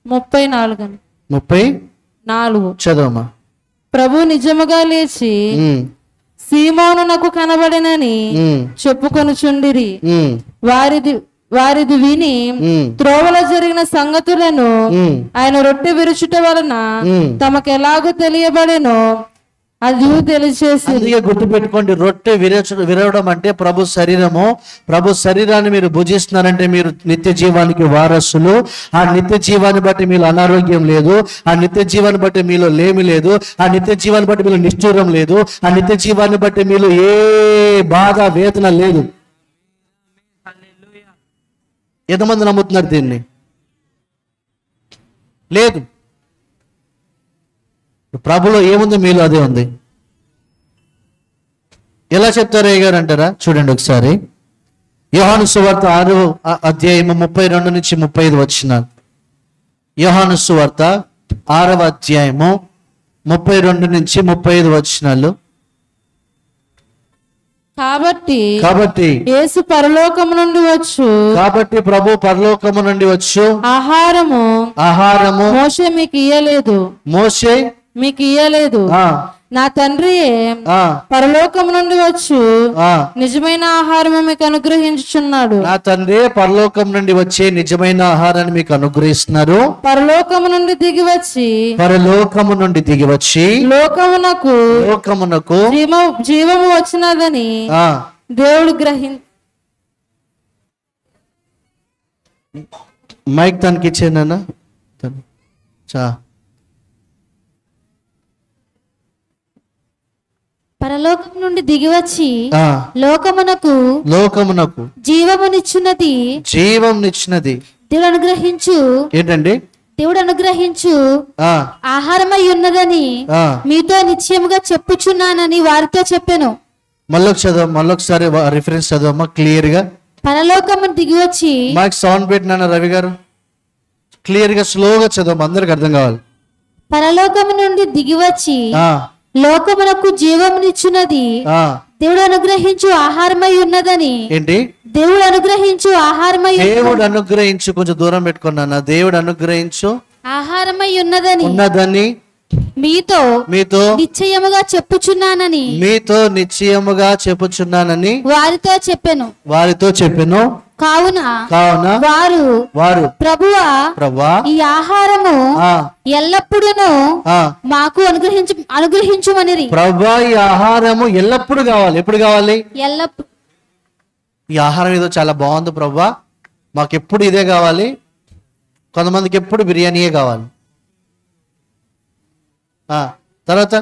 34 చదవమ్మా. ప్రభు నిజముగా లేచి సీమోనునకు కనబడినని చెప్పుకొనుచుండిరి. వారిది విని త్రోవలో జరిగిన సంగతులను ఆయన రొట్టె విరుచుట వలన తమకు ఎలాగో తెలియబడెనో అది తెలియచేసి. గుర్తు పెట్టుకోండి, రొట్టె విరవడం అంటే ప్రభు శరీరము. ప్రభు శరీరాన్ని మీరు భుజిస్తున్నారంటే మీరు నిత్య జీవానికి వారసులు. ఆ నిత్య జీవాన్ని బట్టి మీలో అనారోగ్యం లేదు, ఆ నిత్య జీవాన్ని బట్టి మీలో లేమి లేదు, ఆ నిత్య జీవాన్ని బట్టి మీలో నిష్ఠూరం లేదు, ఆ నిత్య జీవాన్ని బట్టి మీలో ఏ బాధ వేదన లేదు. ఎంతమంది నమ్ముతున్నారు దీన్ని? లేదు. ప్రభులో ఏముంది, మీలో అదే ఉంది. ఎలా చెప్తారు అయ్య గారు అంటారా? చూడండి ఒకసారి, యోహాను సువార్త 6వ అధ్యాయము 32 నుంచి 35 వచనాలు. యోహాను సువార్త 6వ అధ్యాయము 32 నుంచి 35 వచనాలు. కాబట్టి యేసు పరలోకము నుండి వచ్చు, కాబట్టి ప్రభు పరలోకము నుండి వచ్చు ఆహారము మోషే మీకు ఇయ్యలేదు, నా తండ్రియే పరలోకము నుండి వచ్చు నిజమైన ఆహారము మీకు అనుగ్రహించుచున్నాడు. నా తండ్రి పరలోకం నుండి వచ్చే నిజమైన ఆహారాన్ని మీకు అనుగ్రహిస్తున్నారు. పరలోకము నుండి దిగి వచ్చి లోకమునకు జీవము వచ్చినదని దేవుడు మైక్ తనకి ఇచ్చేనా? పరలోకం నుండి దిగివచ్చి లోకమునకు జీవమునిచ్చినది దేవుడు అనుగ్రహించు ఆహారమై ఉన్నదని మీతో నిశ్చయముగా చెప్పుచున్నానని వారితో చెప్పాను. మళ్ళొకసారి రిఫరెన్స్ చదవమ్మా క్లియర్ గా. పరలోకము దిగివచ్చి, మాకు సౌండ్ పెట్టినా రవి గారు, క్లియర్ గా స్లోగా చదవమ్మా, అందరికి అర్థం కావాలి. పరలోకము నుండి దిగివచ్చి లోకమునకు జీవమునిచ్చున్నది దేవుడు అనుగ్రహించు ఆహారమై ఉన్నదని. ఏంటి? దేవుడు అనుగ్రహించు ఆహారమై, దేవుడు అనుగ్రహించు, కొంచెం దూరం పెట్టుకున్నా, దేవుడు అనుగ్రహించు ఆహారమై ఉన్నదని మీతో నిశ్చయముగా చెప్పుచున్నానని వారితో చెప్పెను. కావున వారు ప్రభువా ఈ ఆహారము ఎల్లప్పుడూ మాకు అనుగ్రహించుమనిరి. ప్రభువా ఈ ఆహారము ఎల్లప్పుడు కావాలి. ఎప్పుడు కావాలి? ఈ ఆహారం ఏదో చాలా బాగుంది ప్రభువా, మాకు ఎప్పుడు ఇదే కావాలి. కొంతమందికి ఎప్పుడు బిర్యానీయే కావాలి. తర్వాత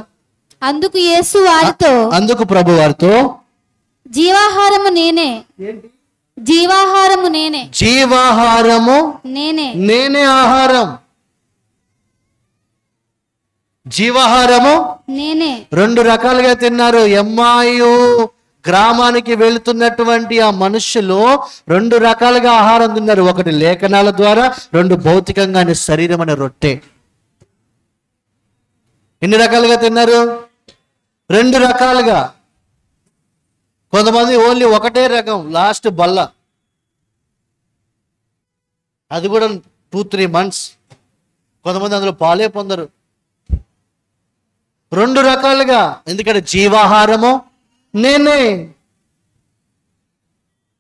అందుకు ప్రభు వారితో జీవాహారము నేనే ఆహారం. జీవాహారము నేనే. 2 రకాలుగా తిన్నారు. ఎమ్మాయు గ్రామానికి వెళుతున్నటువంటి ఆ మనుషులు 2 రకాలుగా ఆహారం తిన్నారు. ఒకటి లేఖనాల ద్వారా, 2 భౌతికంగా అనే శరీరం అనే రొట్టె. ఎన్ని రకాలుగా తిన్నారు? 2 రకాలుగా. కొంతమంది ఓన్లీ ఒకటే రకం, లాస్ట్ బల్ల, అది కూడా 2-3 months. కొంతమంది అందులో పాలే పొందరు. 2 రకాలుగా. ఎందుకంటే జీవాహారము నేనే.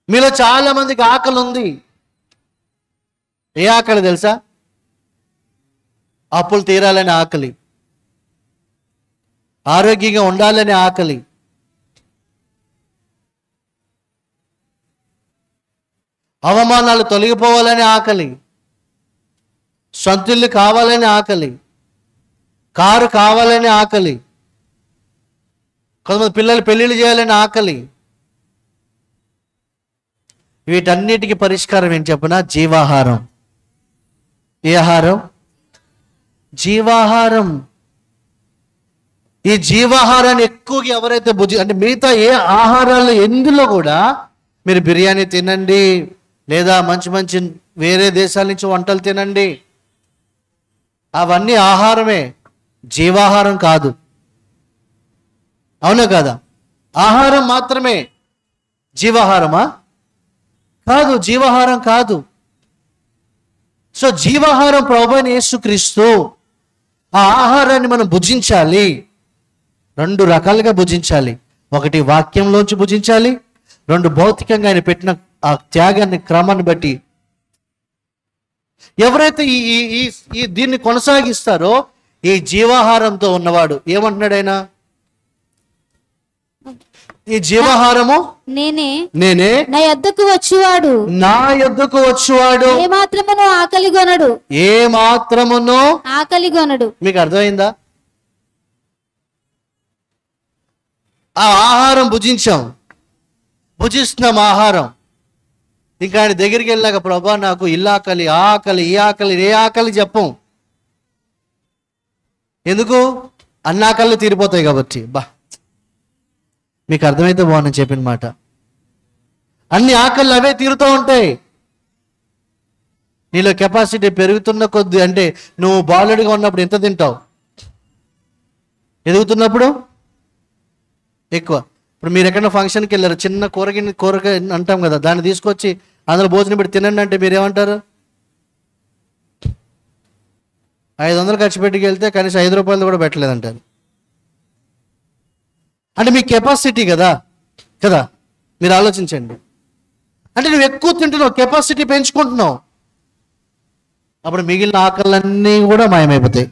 మీలో చాలా మందికి ఆకలి ఉంది. ఏ ఆకలి తెలుసా? అప్పులు తీరాలని ఆకలి, ఆరోగ్యంగా ఉండాలని ఆకలి, అవమానాలు తొలగిపోవాలని ఆకలి, సొంతిల్లు కావాలని ఆకలి, కారు కావాలని ఆకలి, కొంతమంది పిల్లలు పెళ్ళిళ్ళు చేయాలని ఆకలి. వీటన్నిటికీ పరిష్కారం ఏం చెప్పినా జీవాహారం. ఏ ఆహారం? జీవాహారం. ఈ జీవాహారాన్ని ఎక్కువగా ఎవరైతే అంటే మిగతా ఏ ఆహారాలు ఎందులో కూడా మీరు బిర్యానీ తినండి, లేదా మంచి మంచి వేరే దేశాల నుంచి వంటలు తినండి, అవన్నీ ఆహారమే, జీవాహారం కాదు. అవునా కదా? ఆహారం మాత్రమే, జీవాహారమా? కాదు, జీవాహారం కాదు. సో జీవాహారం ప్రభువైన యేసుక్రీస్తు. ఆ ఆహారాన్ని మనం భుజించాలి. 2 రకాలుగా భుజించాలి. ఒకటి వాక్యంలోంచి భుజించాలి, 2 భౌతికంగా ఆయన పెట్టిన ఆ త్యాగాన్ని, క్రమాన్ని బట్టి. ఎవరైతే ఈ దీన్ని కొనసాగిస్తారో ఈ జీవాహారంతో ఉన్నవాడు ఏమంటున్నాడు ఆయన? ఈ జీవాహారము నేనే, నా యొద్దకు వచ్చువాడు ఏ మాత్రమును ఆకలి గొనడు. మీకు అర్థమైందా? ఆ ఆహారం భుజిస్తున్నాం ఆహారం. ఇంకా ఆయన దగ్గరికి వెళ్ళాక ప్రభా నాకు ఇల్లాకలి, ఆకలి, ఈ ఆకలి, ఏ ఆకలి చెప్పం. ఎందుకు? అన్నాకళ్ళు తీరిపోతాయి కాబట్టి. మీకు అర్థమైతే బాగుందని చెప్పిన మాట. అన్ని ఆకళ్ళు అవే తీరుతూ ఉంటాయి. నీలో కెపాసిటీ పెరుగుతున్న కొద్ది, అంటే నువ్వు బాలుడిగా ఉన్నప్పుడు ఎంత తింటావు, ఎదుగుతున్నప్పుడు ఎక్కువ. ఇప్పుడు మీరు ఎక్కడైనా ఫంక్షన్కి వెళ్ళారు, చిన్న కూరగాయ అంటాం కదా, దాన్ని తీసుకొచ్చి అందులో భోజనం పెట్టి తినండి అంటే మీరేమంటారు? 500 ఖర్చు పెట్టుకు వెళ్తే కనీసం 5 రూపాయలు కూడా పెట్టలేదంటారు. అంటే మీ కెపాసిటీ కదా. మీరు ఆలోచించండి. అంటే నువ్వు ఎక్కువ తింటున్నావు, కెపాసిటీ పెంచుకుంటున్నావు, అప్పుడు మిగిలిన ఆకలన్నీ కూడా మాయమైపోతాయి.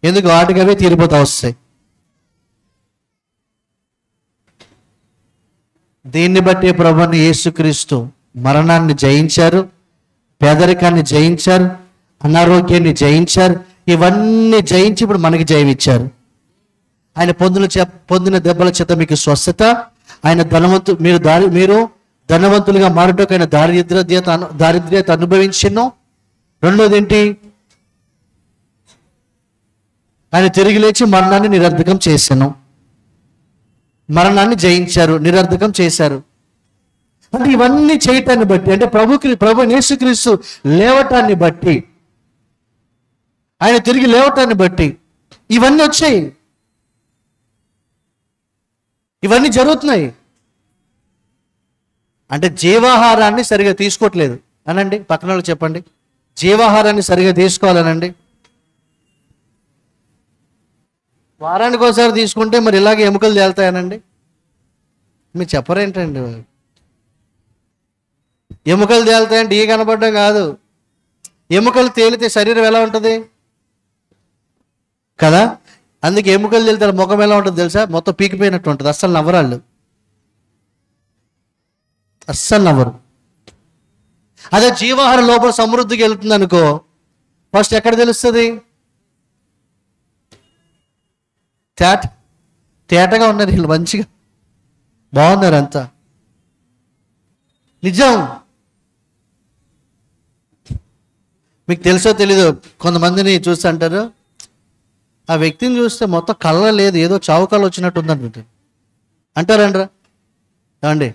ఎందుకు? వాటికి అవే తీరిపోతా వస్తాయి. దీన్ని బట్టి ప్రభువుని యేసుక్రీస్తు మరణాన్ని జయించారు, పేదరికాన్ని జయించారు, అనారోగ్యాన్ని జయించారు. ఇవన్నీ జయించి ఇప్పుడు మనకి జయం ఇచ్చారు. ఆయన పొందిన దెబ్బల చేత మీకు స్వస్థత. ఆయన మీరు ధనవంతులుగా మారుటకు ఆయన దారిద్ర్యత అనుభవించినో. రెండోది ఏంటి? ఆయన తిరిగి లేచి మరణాన్ని నిరర్ధకం చేశాను. మరణాన్ని జయించారు, నిరర్ధకం చేశారు. అంటే ఇవన్నీ చేయటాన్ని బట్టి, అంటే ప్రభు యేసుక్రీస్తు లేవటాన్ని బట్టి, ఆయన తిరిగి లేవటాన్ని బట్టి ఇవన్నీ వచ్చాయి, ఇవన్నీ జరుగుతున్నాయి. అంటే జీవాహారాన్ని సరిగా తీసుకోవట్లేదు అనండి. పక్కన వాళ్ళు చెప్పండి, జీవాహారాన్ని సరిగా తీసుకోవాలనండి. వారానికి ఒకసారి తీసుకుంటే మరి ఇలాగే ఎముకలు తేలుతాయనండి. మీరు చెప్పరేంటండి? ఎముకలు తేలుతాయంటే ఈ కనపడడం కాదు. ఎముకలు తేలితే శరీరం ఎలా ఉంటుంది కదా. అందుకే ఎముకలు తేలితే ముఖం ఎలా ఉంటుంది తెలుసా? మొత్తం పీకిపోయినట్టు ఉంటుంది. అస్సలు నవ్వరాళ్ళు, అస్సలు నవ్వరు. అదే జీవాహారం లోపల సమృద్ధికి వెళ్తుంది అనుకో, ఫస్ట్ ఎక్కడ తెలుస్తుంది? తేటగా ఉన్నారు వీళ్ళు, మంచిగా బాగున్నారు అంతా. నిజం. మీకు తెలుసో తెలీదు, కొంతమందిని చూస్తే అంటారు, ఆ వ్యక్తిని చూస్తే మొత్తం కళ్ళ లేదు, ఏదో చావు కళ వచ్చినట్టు ఉందంటే అంటారండ్రా. ఏమండి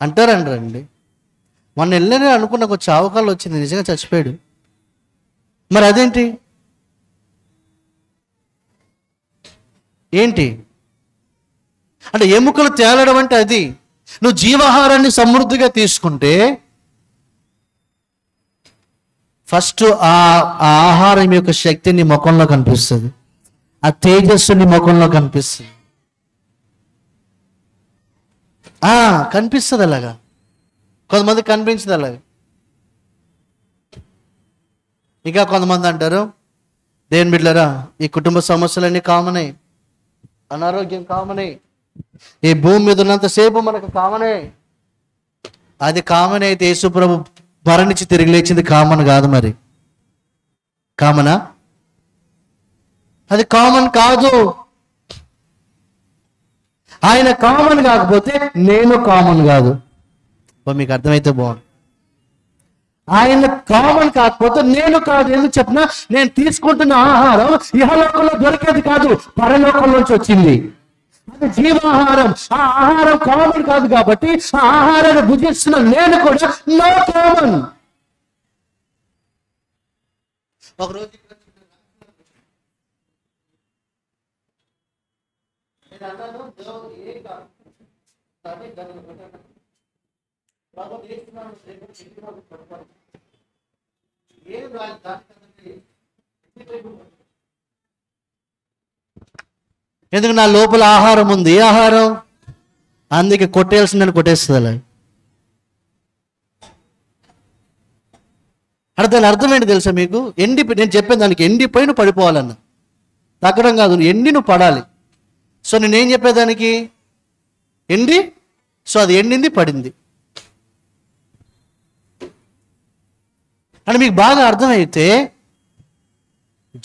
అంటారండి. మొన్న వెళ్ళని అనుకున్న ఒక చావు కళ వచ్చింది, నిజంగా చచ్చిపోయాడు. మరి అదేంటి? ఏంటి అంటే ఎముకలు తేలడం అంటే అది. నువ్వు జీవాహారాన్ని సమృద్ధిగా తీసుకుంటే ఫస్ట్ ఆ ఆహారం యొక్క శక్తి నీ ముఖంలో కనిపిస్తుంది, ఆ తేజస్సు నీ ముఖంలో కనిపిస్తుంది. కనిపిస్తుంది అలాగా, కొంతమంది కనిపించదు అలాగా. ఇంకా కొంతమంది అంటారు, దేని బిడ్డలారా, ఈ కుటుంబ సమస్యలన్నీ కామనే, అనారోగ్యం కామనే, ఈ భూమి మీద ఉన్నంతసేపు మనకు కామనే. అది కామన్ అయితే యేసు ప్రభు మరణించి తిరిగి లేచింది కామన్ కాదు. మరి కామనా? అది కామన్ కాదు. ఆయన కామన్ కాకపోతే నేను కామన్ కాదు. మీకు అర్థమైతే బాగుంది. ఆయన కామన్ కాకపోతే నేను కాదు. ఎందుకు చెప్పినా, నేను తీసుకుంటున్న ఆహారం ఇహలోకంలో దొరికేది కాదు, పరలోకం నుంచి వచ్చింది. అది జీవాహారం. ఆ ఆహారం కామన్ కాదు కాబట్టి ఆ ఆహారాన్ని భుజిస్తున్న నేను కూడా నో కామన్. ఒకరోజు ఎందుకు, నా లోపల ఆహారం ఉంది. ఏ ఆహారం? అందుకే కొట్టేయాల్సిందని కొట్టేస్తుంది అలా. దాని అర్థం ఏంటి తెలుసా మీకు? నేను చెప్పాను దానికి, ఎండిపోయి నువ్వు పడిపోవాలన్న, తగ్గడం కాదు, ఎండి నువ్వు పడాలి. సో నేనేం చెప్పేదానికి, ఎండి, సో అది ఎండింది, పడింది అని మీకు బాగా అర్థమైతే,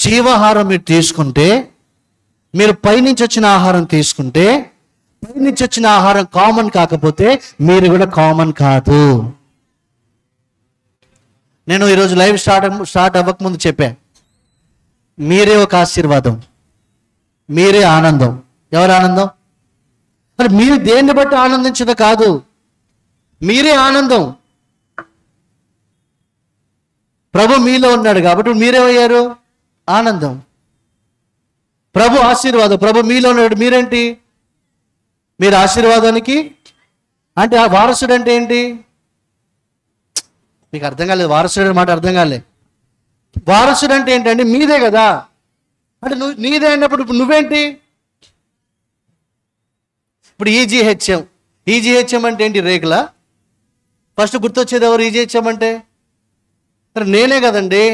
జీవాహారం మీరు తీసుకుంటే, మీరు పైనుంచి వచ్చిన ఆహారం తీసుకుంటే, పైనుంచి వచ్చిన ఆహారం కామన్ కాకపోతే మీరు కూడా కామన్ కాదు. నేను ఈరోజు లైవ్ స్టార్ట్ అవ్వకముందు చెప్పా, మీరే ఒక ఆశీర్వాదం, మీరే ఆనందం. ఎవరు ఆనందం? మరి మీరు దేన్ని బట్టి ఆనందించడం కాదు, మీరే ఆనందం. ప్రభు మీలో ఉన్నాడు కాబట్టి మీరేమయ్యారు? ఆనందం. ప్రభు ఆశీర్వాదం. ప్రభు మీలో ఉన్నాడు, మీరేంటి? మీరు ఆశీర్వాదానికి. అంటే ఆ వారసుడు అంటే ఏంటి? మీకు అర్థం కాలేదు. వారసుడు మాట అర్థం కాలే. వారసుడు అంటే ఏంటంటే మీదే కదా. అంటే నీదే అన్నప్పుడు ఇప్పుడు నువ్వేంటి? ఇప్పుడు ఈజీహెచ్ఎం అంటే ఏంటి? రేకులా? ఫస్ట్ గుర్తొచ్చేది ఎవరు? ఈజీహెచ్ఎం అంటే మరి నేనే కదండి.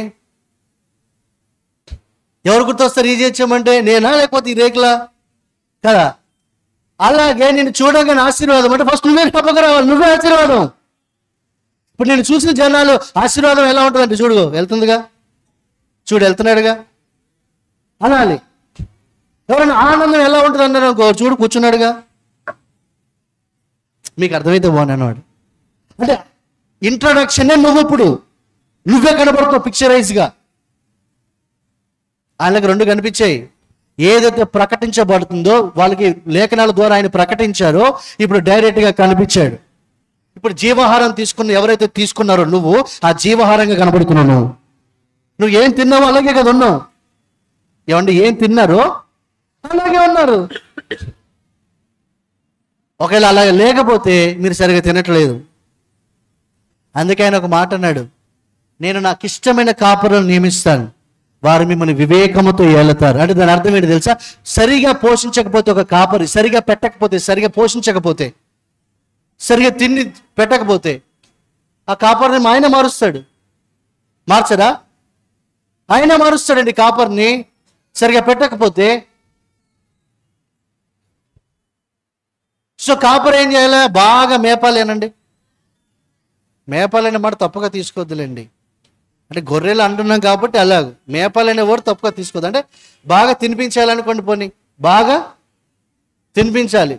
ఎవరు గుర్తొస్తారు? ఈజీహెచ్ఎం అంటే నేనా, లేకపోతే ఈ రేకులా? కదా. అలాగే నేను చూడగానే ఆశీర్వాదం అంటే ఫస్ట్ నువ్వే తప్పక రావాలి, నువ్వే ఆశీర్వాదం. ఇప్పుడు నేను చూసిన జనాలు ఆశీర్వాదం ఎలా ఉంటుందంటే, చూడు వెళ్తుందిగా, చూడు వెళ్తున్నాడుగా అనాలి. ఎవరైనా ఆనందం ఎలా ఉంటుంది అన్నారు అనుకో, చూడు కూర్చున్నాడుగా. మీకు అర్థమైతే బాగున్నాడు. అంటే ఇంట్రడక్షనే నువ్వు, ఇప్పుడు నువ్వే కనబడుతావు పిక్చరైజ్గా. ఆయనకు రెండు కనిపించాయి. ఏదైతే ప్రకటించబడుతుందో, వాళ్ళకి లేఖనాల ద్వారా ఆయన ప్రకటించారో ఇప్పుడు డైరెక్ట్గా కనిపించాడు. ఇప్పుడు జీవాహారం ఎవరైతే తీసుకున్నారో నువ్వు ఆ జీవాహారంగా కనబడుతున్నావు. నువ్వు ఏం తిన్నావో అలాగే కదా ఉన్నావు. ఏమండి, ఏం తిన్నారో అలాగే ఉన్నారు. ఒకవేళ అలాగే లేకపోతే మీరు సరిగా తినట్లేదు. అందుకే ఆయన ఒక మాట అన్నాడు, నేను నాకు ఇష్టమైన కాపరులను నియమిస్తాను, వారు మిమ్మల్ని వివేకముతో ఏలుతారు. అంటే దాని అర్థం ఏంటి తెలుసా? సరిగా పోషించకపోతే, ఒక కాపరి సరిగా పెట్టకపోతే, సరిగా పోషించకపోతే, సరిగా తిండి పెట్టకపోతే ఆ కాపర్ని ఆయన మారుస్తాడు. మార్చరా? ఆయన మారుస్తాడండి కాపర్ని సరిగా పెట్టకపోతే. సో కాపర్ ఏం చేయాలి? బాగా మేపాలేనండి. మేపాలనే మాట తప్పుగా తీసుకోవద్దులేండి. అంటే గొర్రెలు అంటున్నాం కాబట్టి అలాగ. మేపాలనే వర్డ్ తప్పుగా తీసుకోవద్దు. అంటే బాగా తినిపించాలనుకోండి, పోనీ బాగా తినిపించాలి.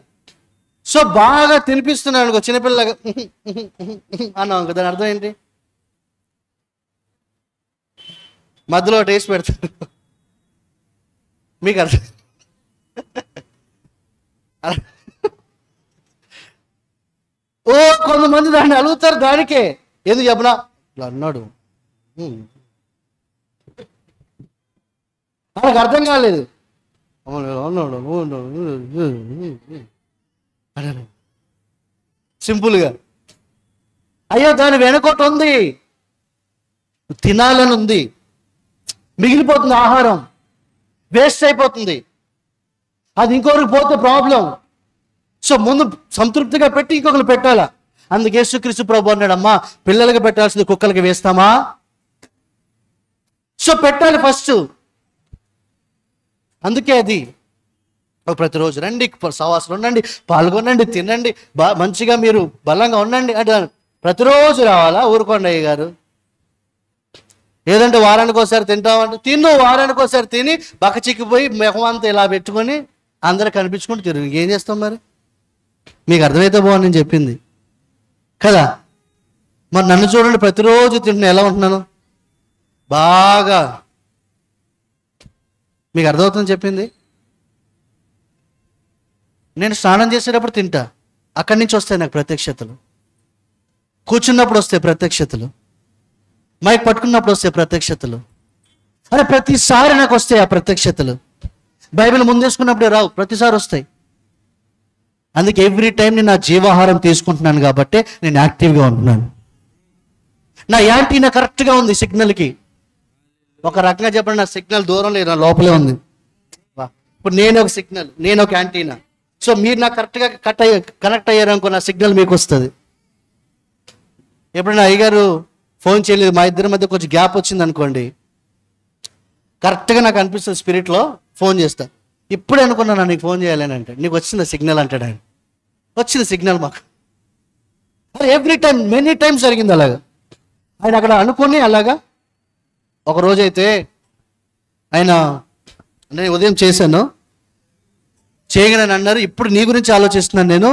సో బాగా తినిపిస్తున్నాను అనుకో, చిన్నపిల్లలాగా అన్నాం కదా, దాని అర్థం ఏంటి? మధ్యలో టేస్ట్ పెడతారు. మీకు అర్థం? ఓ కొంతమంది దాన్ని అడుగుతారు. దానికే ఎందుకు చెప్పనా ఇట్లా అన్నాడు, వాళ్ళకి అర్థం కాలేదు. సింపుల్గా అయ్యో దాని వెనకొట్టి ఉంది, తినాలని ఉంది, మిగిలిపోతుంది, ఆహారం వేస్ట్ అయిపోతుంది, అది ఇంకొకరికి పోతే ప్రాబ్లం. సో ముందు సంతృప్తిగా పెట్టి ఇంకొకరు పెట్టాలా. అందుకే యేసుక్రీస్తు ప్రభు అన్నాడు, అమ్మా పిల్లలకి పెట్టాల్సింది కుక్కలకి వేస్తామా? సో పెట్టాలి ఫస్ట్. అందుకే అది ప్రతిరోజు రండి, సవాసలు ఉండండి, పాల్గొనండి, తినండి, మంచిగా మీరు బలంగా ఉండండి అంటే ప్రతిరోజు రావాలా? ఊరుకోండి అయ్య గారు. ఏదంటే వారానికి ఒకసారి తింటామంటే తిను, వారానికి ఒకసారి తిని బక్కచిక్కిపోయి మొహం అంతా ఇలా పెట్టుకొని అందరూ కనిపించుకుంటూ తిరుగు. ఏం చేస్తాం మరి? మీకు అర్థమైతే బాగుంది నేను చెప్పింది కదా. మరి నన్ను చూడండి, ప్రతిరోజు తింటున్నా ఎలా ఉంటున్నాను? బాగా. మీకు అర్థమవుతుంది చెప్పింది. నేను స్నానం చేసేటప్పుడు తింటా, అక్కడి నుంచి వస్తాయి నాకు ప్రత్యక్షతలు. కూర్చున్నప్పుడు వస్తాయి ప్రత్యక్షతలు, మైక్ పట్టుకున్నప్పుడు వస్తాయి ప్రత్యక్షతలు. అరే ప్రతిసారి నాకు వస్తాయి ఆ ప్రత్యక్షతలు. బైబిల్ ముందేసుకున్నప్పుడే రావు, ప్రతిసారి వస్తాయి. అందుకే ఎవ్రీ టైం నేను నా జీవాహారం తీసుకుంటున్నాను కాబట్టి నేను యాక్టివ్గా ఉంటున్నాను. నా యాంటీనా కరెక్ట్గా ఉంది సిగ్నల్కి. ఒక రకంగా చెప్పండి, నా సిగ్నల్ దూరం లేదు, నా లోపలే ఉంది. ఇప్పుడు నేను ఒక సిగ్నల్, నేను ఒక యాంటీనా. సో మీరు నాకు కరెక్ట్గా కనెక్ట్ అయ్యారనుకో, నా సిగ్నల్ మీకు వస్తుంది. ఎప్పుడైనా అయ్యగారు ఫోన్ చేయలేదు, మా ఇద్దరి మధ్య కొంచెం గ్యాప్ వచ్చింది అనుకోండి, కరెక్ట్గా నాకు అనిపిస్తుంది స్పిరిట్లో ఫోన్ చేస్తా. ఇప్పుడే అనుకున్నాను నీకు ఫోన్ చేయాలని అంటే, నీకు వచ్చింది సిగ్నల్ అంటాడు ఆయన. వచ్చింది సిగ్నల్ మాకు. ఎవ్రీ టైం మెనీ టైమ్స్ జరిగింది అలాగా. ఆయన అక్కడ అనుకుని అలాగా. ఒకరోజైతే ఆయన నేను ఉదయం చేశాను, చేయగానే అన్నారు, ఇప్పుడు నీ గురించి ఆలోచిస్తున్నాను, నేను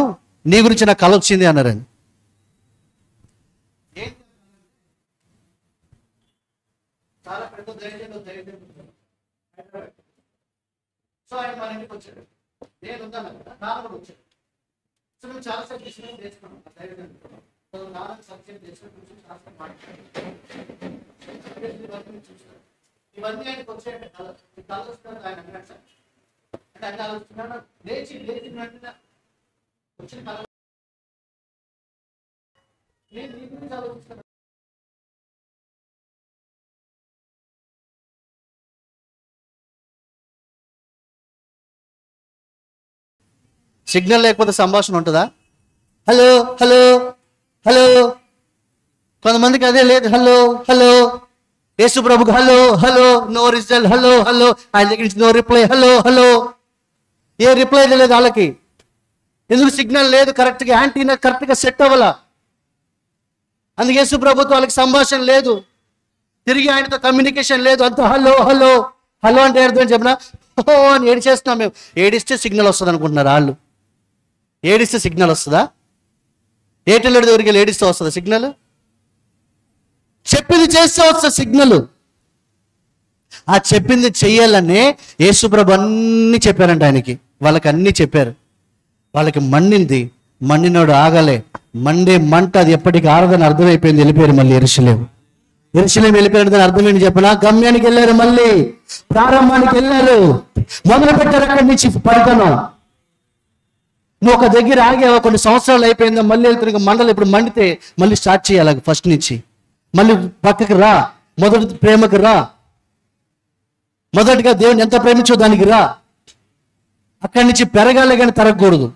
నీ గురించి నాకు కల వచ్చింది అన్నారు ఆయన. చాలా పెద్ద ధైర్యం. సో ఆయన మన ఇంటికి వచ్చాడు, నేను ఉన్నాను కదా, నాన్న కూడా వచ్చాడు. సో మేము చాలాసార్లు డిసిషన్ చేసుకున్నాం ధైర్యం. సో నాన్న సబ్జెక్ట్ చేసుకుని చాలాసార్లు మాట్లాడారు. ఇవన్నీ ఆయనకు వచ్చాయంటే కళ వస్తుంది. ఆయన అన్నాడు సార్ అంటే ఆయన ఆలోచిస్తున్నాడు, లేచి వెంటనే వచ్చిన కళ నేను నీ గురించి ఆలోచిస్తున్నాను. సిగ్నల్ లేకపోతే సంభాషణ ఉంటుందా? Hello hello hello. కొంతమందికి అదే లేదు, హలో హలో. యేసు ప్రభుకి hello hello, no result, hello hello. ఆయన దగ్గర నుంచి నో రిప్లై, హలో హలో. ఏ రిప్లై లేదు వాళ్ళకి. ఎందుకు? సిగ్నల్ లేదు, కరెక్ట్గా యాంటీనా కరెక్ట్గా సెట్ అవ్వాలా. అందుకే యేసు ప్రభుతో వాళ్ళకి సంభాషణ లేదు, తిరిగి ఆయనతో కమ్యూనికేషన్ లేదు. అంత హలో హలో హలో అంటే అర్థం చెప్పిన ఓ అని ఏడిచేస్తున్నాం మేము. ఏడిస్తే సిగ్నల్ వస్తుంది అనుకుంటున్నారు వాళ్ళు. ఏడిస్తే సిగ్నల్ వస్తుందా? ఎయిర్టెల్ దగ్గరికి వెళ్ళి ఏడిస్తే వస్తుందా సిగ్నల్? చెప్పింది చేస్తే వస్తుంది సిగ్నల్. ఆ చెప్పింది చెయ్యాలనే యేసుప్రభు అన్నీ చెప్పారంట ఆయనకి. వాళ్ళకి అన్నీ చెప్పారు. వాళ్ళకి మండింది, మండినోడు ఆగలే. మండే మంట అది ఎప్పటికీ ఆరదని అర్థమైపోయింది. వెళ్ళిపోయారు మళ్ళీ యెరూషలేము వెళ్ళిపోయిన అర్థం ఏంటి చెప్పనా? గమ్యానికి వెళ్ళారు, మళ్ళీ ప్రారంభానికి వెళ్ళారు, మొదలు పెట్టారు అక్కడి నుంచి పడతాను. నువ్వు ఒక దగ్గర ఆగావా, కొన్ని సంవత్సరాలు అయిపోయిందా, మళ్ళీ వెళ్తున్న మండలం ఇప్పుడు మండితే మళ్ళీ స్టార్ట్ చేయాలి ఫస్ట్ నుంచి. మళ్ళీ పక్కకి రా, మొదటి ప్రేమకి రా. మొదటిగా దేవుని ఎంత ప్రేమించో దానికి రా. అక్కడి నుంచి పెరగాలి కానీ తరగకూడదు.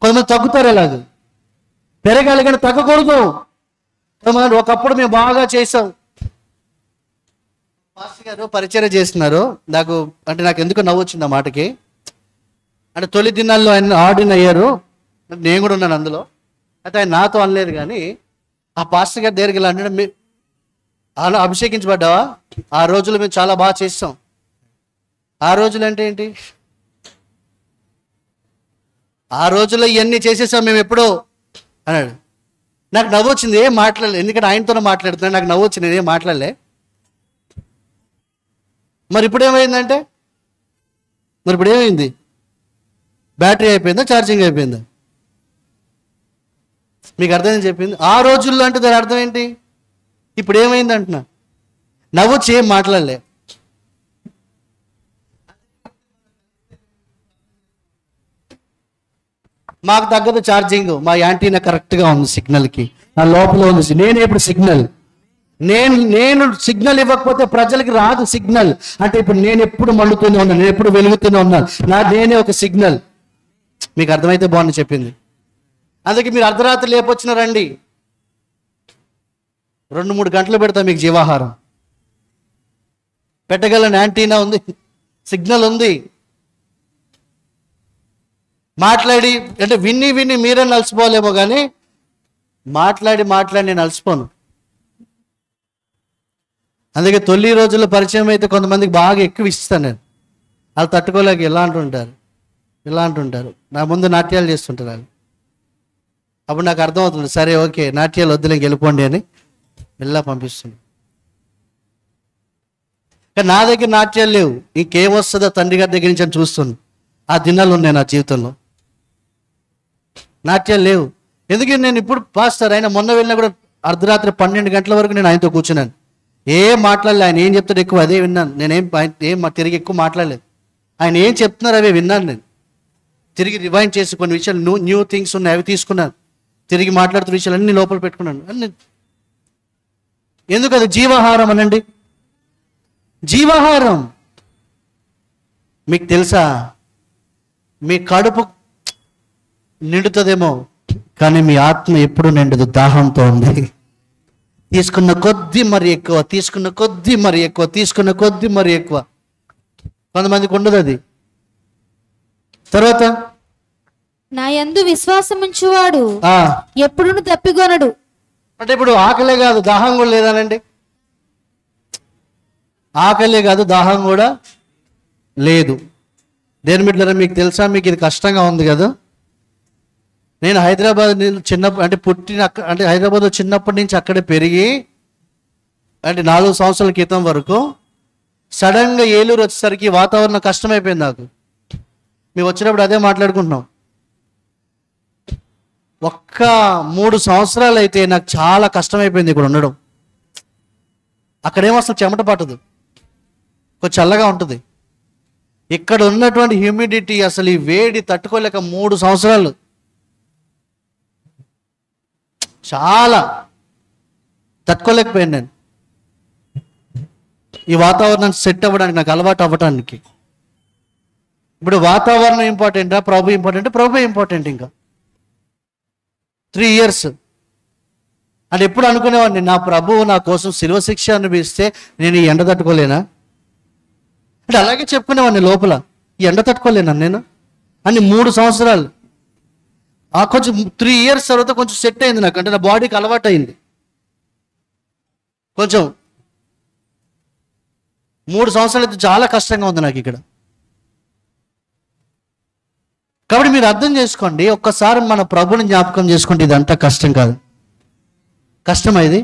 కొంతమంది తగ్గుతారు ఎలాగ, పెరగాలి కానీ తగ్గకూడదు. కొంతమంది ఒకప్పుడు మేము బాగా చేసాం. పాస్టర్ గారు పరిచయం చేస్తున్నారు. నాకు ఎందుకు నవ్వు వచ్చింది ఆ మాటకి. అంటే తొలి దినాల్లో ఆయన ఆర్డిన్ అయ్యారు, నేను కూడా ఉన్నాను అందులో. అయితే ఆయన నాతో అనలేదు కానీ ఆ పాస్టర్ గారి దగ్గరికి వెళ్ళి అంటే అలా అభిషేకించబడ్డావా? ఆ రోజులు మేము చాలా బాగా చేస్తాం. ఆ రోజులు అంటే ఏంటి? ఆ రోజుల్లో ఇవన్నీ చేసేసాం మేము ఎప్పుడో అన్నాడు. నాకు నవ్వు వచ్చింది, ఏం మాట్లాడలేదు. ఎందుకంటే ఆయనతోనే మాట్లాడుతున్నాను, నాకు నవ్వు వచ్చింది, ఏం మాట్లాడలే. మరి ఇప్పుడు ఏమైందంటే, మరి ఇప్పుడు ఏమైంది? బ్యాటరీ అయిపోయిందా, ఛార్జింగ్ అయిపోయిందా? మీకు అర్థం చెప్పింది. ఆ రోజుల్లో అంటే దాని అర్థం ఏంటి? ఇప్పుడు ఏమైంది అంటున్నా. నవ్వొచ్చి ఏం మాట్లాడలే. మాకు తగ్గదు ఛార్జింగ్, మా యాంటీనా కరెక్ట్గా ఉంది, సిగ్నల్కి నా లోపల ఉంది. నేను ఇప్పుడు సిగ్నల్, నేను సిగ్నల్ ఇవ్వకపోతే ప్రజలకి రాదు సిగ్నల్. అంటే ఇప్పుడు నేను ఎప్పుడు మండుతూనే ఉన్నాను, నేను ఎప్పుడు వెలుగుతూనే ఉన్నాను. నేనే ఒక సిగ్నల్. మీకు అర్థమైతే బాగుంది చెప్పింది. అందుకే మీరు అర్ధరాత్రి లేపొచ్చిన రండి, 2-3 గంటలు పెడతా మీకు జీవాహారం. పెట్టగలని యాంటీనా ఉంది, సిగ్నల్ ఉంది. మాట్లాడి అంటే విని మీరే నలిసిపోలేమో కానీ మాట్లాడి నేను అలసిపోను. అందుకే తొలి రోజుల్లో పరిచయం అయితే కొంతమందికి బాగా ఎక్కువ ఇస్తాను నేను. వాళ్ళు తట్టుకోలేక ఇలా అంటుంటారు, నా ముందు నాట్యాలు చేస్తుంటారు వాళ్ళు. అప్పుడు నాకు అర్థమవుతుంది, సరే ఓకే నాట్యాలు వద్దులే వెళ్ళిపోండి అని వెళ్ళా పంపిస్తుంది. కానీ నా దగ్గర నాట్యాలు లేవు, ఇంకేమొస్తుందో తండ్రి గారి దగ్గర నుంచి అని చూస్తుంది. ఆ దినాలు ఉన్నాయి నా జీవితంలో, నాట్యాలు లేవు. ఎందుకంటే నేను ఇప్పుడు పాస్టర్ ఆయన మొన్న వెళ్ళినా కూడా అర్ధరాత్రి 12 గంటల వరకు నేను ఆయనతో కూర్చున్నాను. ఏం మాట్లాడలే, ఆయన ఏం చెప్తాడు ఎక్కువ అదే విన్నాను. నేనేం తిరిగి ఎక్కువ మాట్లాడలేదు. ఆయన ఏం చెప్తున్నారు అవే విన్నాను. నేను తిరిగి రివైండ్ చేసి కొన్ని విషయాలు న్యూ థింగ్స్ ఉన్నాయి అవి తీసుకున్నాను. తిరిగి మాట్లాడుతున్న విషయాలు అన్ని లోపల పెట్టుకున్నాను అన్ని. ఎందుకు అది జీవాహారం అనండి, జీవాహారం. మీకు తెలుసా, మీ కడుపు నిండుతుందేమో కానీ మీ ఆత్మ ఎప్పుడు నిండదు, దాహంతో ఉంది. తీసుకున్న కొద్దీ మరి ఎక్కువ, తీసుకున్న కొద్దీ మరి ఎక్కువ, తీసుకున్న కొద్దీ మరి ఎక్కువ. కొంతమందికి ఉండదు అది. తర్వాత నా యందు విశ్వాసం ఉంచువాడు ఎప్పుడును తప్పికొనడు. అంటే ఇప్పుడు ఆకలే కాదు దాహం కూడా లేదానండి, ఆకలే కాదు దాహం కూడా లేదు. దేని బిడ్డలారా మీకు తెలుసా, మీకు ఇది కష్టంగా ఉంది కదా. నేను హైదరాబాద్ చిన్నప్పుడు అంటే హైదరాబాద్లో చిన్నప్పటి నుంచి అక్కడే పెరిగి అంటే 4 సంవత్సరాల క్రితం వరకు సడన్గా ఏలూరు వచ్చేసరికి వాతావరణం కష్టమైపోయింది నాకు. మేము వచ్చినప్పుడు అదే మాట్లాడుకుంటున్నాం. ఒక్క 3 సంవత్సరాలు అయితే నాకు చాలా కష్టమైపోయింది ఇక్కడ ఉండడం. అక్కడేమో అసలు చెమట పట్టదు, కొంచెం చల్లగా ఉంటుంది. ఇక్కడ ఉన్నటువంటి హ్యూమిడిటీ అసలు ఈ వేడి తట్టుకోలేక 3 సంవత్సరాలు చాలా తట్టుకోలేకపోయాను నేను. ఈ వాతావరణం సెట్ అవ్వడానికి, నాకు అలవాటు అవ్వటానికి. ఇప్పుడు వాతావరణం ఇంపార్టెంటా ప్రభు ఇంపార్టెంట్? ప్రభు ఇంపార్టెంట్. ఇంకా 3 ఇయర్స్ అంటే ఎప్పుడు అనుకునేవాడిని, నా ప్రభువు నా కోసం శిలువ శిక్ష అనిపిస్తే నేను ఈ ఎండ తట్టుకోలేనా అంటే అలాగే చెప్పుకునేవాడిని లోపల, ఈ ఎండ తట్టుకోలేనా నేను అని. 3 సంవత్సరాలు కొంచెం 3 ఇయర్స్ తర్వాత కొంచెం సెట్ అయింది నాకు, అంటే నా బాడీకి అలవాటు అయింది కొంచెం. 3 సంవత్సరాలు అయితే చాలా కష్టంగా ఉంది నాకు ఇక్కడ. కాబట్టి మీరు అర్థం చేసుకోండి, ఒక్కసారి మన ప్రభుని జ్ఞాపకం చేసుకుంటే ఇదంతా కష్టం కాదు. కష్టమా ఇది?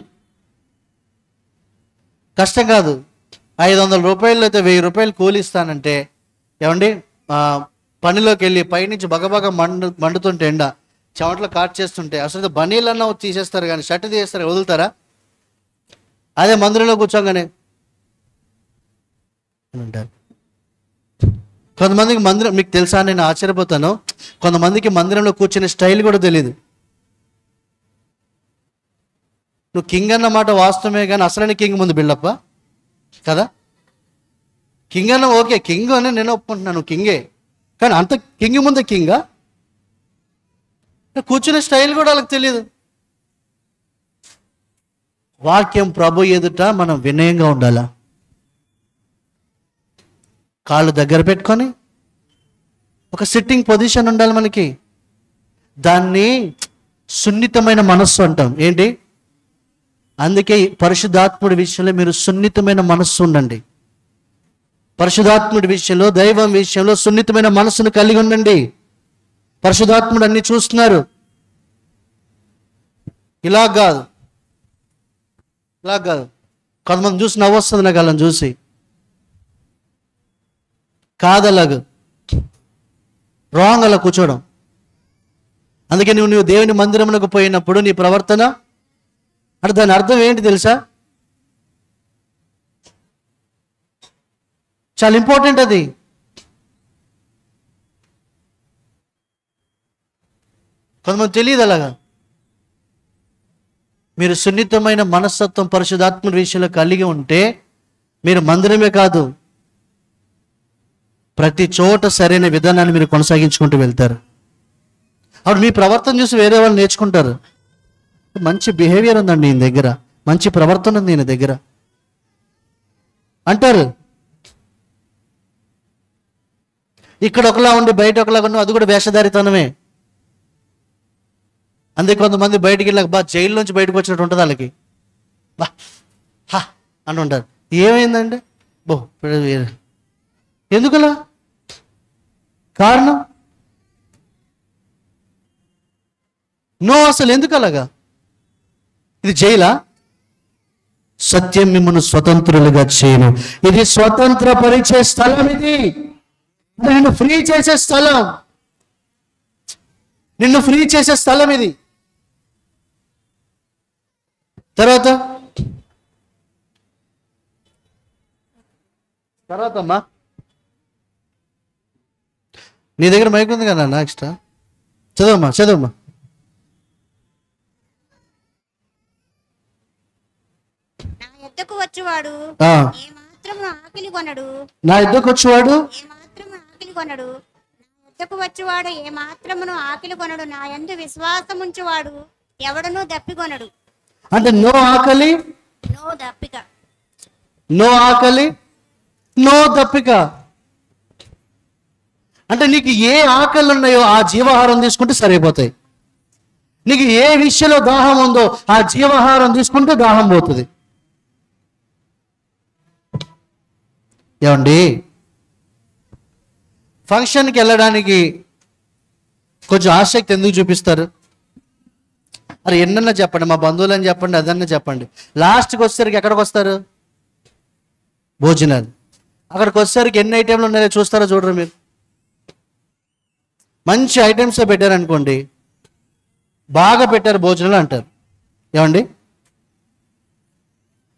కష్టం కాదు. 500 రూపాయలు అయితే 1000 రూపాయలు కూలిస్తానంటే ఏమండి, పనిలోకి వెళ్ళి పైనుంచి బగబగ మండుతుంటే ఎండ చెమటలో కాట్ చేస్తుంటే అసలు బనీలన్నా తీసేస్తారు కానీ షర్ట్ తీసేస్తారు, వదులుతారా? అదే మందిరంలో కూర్చోగానే అంటారు. కొంతమందికి మందిరం, మీకు తెలుసా నేను ఆశ్చర్యపోతాను, కొంతమందికి మందిరంలో కూర్చునే స్టైల్ కూడా తెలియదు. నువ్వు కింగ్ అన్నమాట వాస్తవమే కానీ అసలైన కింగ్ ముందు బిల్డప్ప కదా. కింగ్ అన్న ఓకే, కింగ్ అని నేను ఒప్పుకుంటున్నాను, నువ్వు కింగే, కానీ అంత కింగ్ ముందు కింగా? కూర్చునే స్టైల్ కూడా వాళ్ళకి తెలియదు. వాక్యం ప్రభు ఎదుట మనం వినయంగా ఉండాలా, కాళ్ళు దగ్గర పెట్టుకొని ఒక సిట్టింగ్ పొజిషన్ ఉండాలి మనకి. దాన్ని సున్నితమైన మనస్సు అంటాం. ఏంటి? అందుకే పరిశుద్ధాత్ముడి విషయంలో మీరు సున్నితమైన మనస్సు ఉండండి. పరిశుద్ధాత్ముడి విషయంలో, దైవం విషయంలో సున్నితమైన మనస్సును కలిగి ఉండండి. పరిశుద్ధాత్ముడు అన్ని చూస్తున్నారు. ఇలా కాదు. కొంతమంది చూసి నవ్వొస్తుంది నాకు వాళ్ళని చూసి. కాదలాగు రాంగ్ అలా కూర్చోవడం. అందుకే నువ్వు దేవుని మందిరమునకు పోయినప్పుడు నీ ప్రవర్తన అంటే దాని అర్థం ఏంటి తెలుసా? చాలా ఇంపార్టెంట్ అది. కొంతమంది తెలియదు అలాగా. మీరు సున్నితమైన మనస్తత్వం పరిశుద్ధాత్మ విషయంలో కలిగి ఉంటే మీరు మందిరమే కాదు ప్రతి చోట సరైన విధానాన్ని మీరు కొనసాగించుకుంటూ వెళ్తారు. అప్పుడు మీ ప్రవర్తన చూసి వేరే వాళ్ళు నేర్చుకుంటారు. మంచి బిహేవియర్ ఉందండి ఈయన దగ్గర, మంచి ప్రవర్తన ఉంది ఈయన దగ్గర అంటారు. ఇక్కడ ఒకలా ఉండి బయట ఒకలా ఉన్న అది కూడా వేషధారితనమే. అందుకే కొంతమంది బయటికి వెళ్ళాక బా జైలు నుంచి బయటకు వచ్చినట్టు ఉంటుంది వాళ్ళకి. బా హా అని ఉంటారు. ఏమైందండి బో ఎందుకలా? కారణం అసలు ఎందుకు అలాగా? ఇది జైలా? సత్యం మిమ్మల్ని స్వతంత్రులుగా చేయను. ఇది స్వతంత్ర పరిచే స్థలం. ఇది నిన్ను ఫ్రీ చేసే స్థలం. నిన్ను ఫ్రీ చేసే స్థలం ఇది. తర్వాత అమ్మా నీ దగ్గర మైక్ ఉంది కదా నెక్స్ట్ చదవమ్మా. నా యొద్దకు వచ్చేవాడు ఆకలి కొనడు. నా యొద్దకు వచ్చేవాడు ఏ మాత్రమును ఆకలి కొనడు. నా యందు విశ్వాసముంచువాడు ఎవడనూ దప్పికొనడు. అంటే నో ఆకలి, నో దప్పిక. అంటే నీకు ఏ ఆకలి ఉన్నాయో ఆ జీవాహారం తీసుకుంటే సరిపోతాయి. నీకు ఏ విషయంలో దాహం ఉందో ఆ జీవాహారం తీసుకుంటే దాహం పోతుంది. ఏమండి, ఫంక్షన్కి వెళ్ళడానికి కొంచెం ఆసక్తి ఎందుకు చూపిస్తారు? అరే ఎన్నన్నా చెప్పండి, మా బంధువులని చెప్పండి, అదన్నా చెప్పండి, లాస్ట్కి వచ్చేసరికి ఎక్కడికి వస్తారు? భోజనాలు. అక్కడికి వచ్చేసరికి ఎన్ని ఐటెంలు ఉన్నాయో చూస్తారో చూడరు మీరు. మంచి ఐటమ్స్ పెట్టారనుకోండి, బాగా పెట్టారు భోజనాలు అంటారు. ఏమండి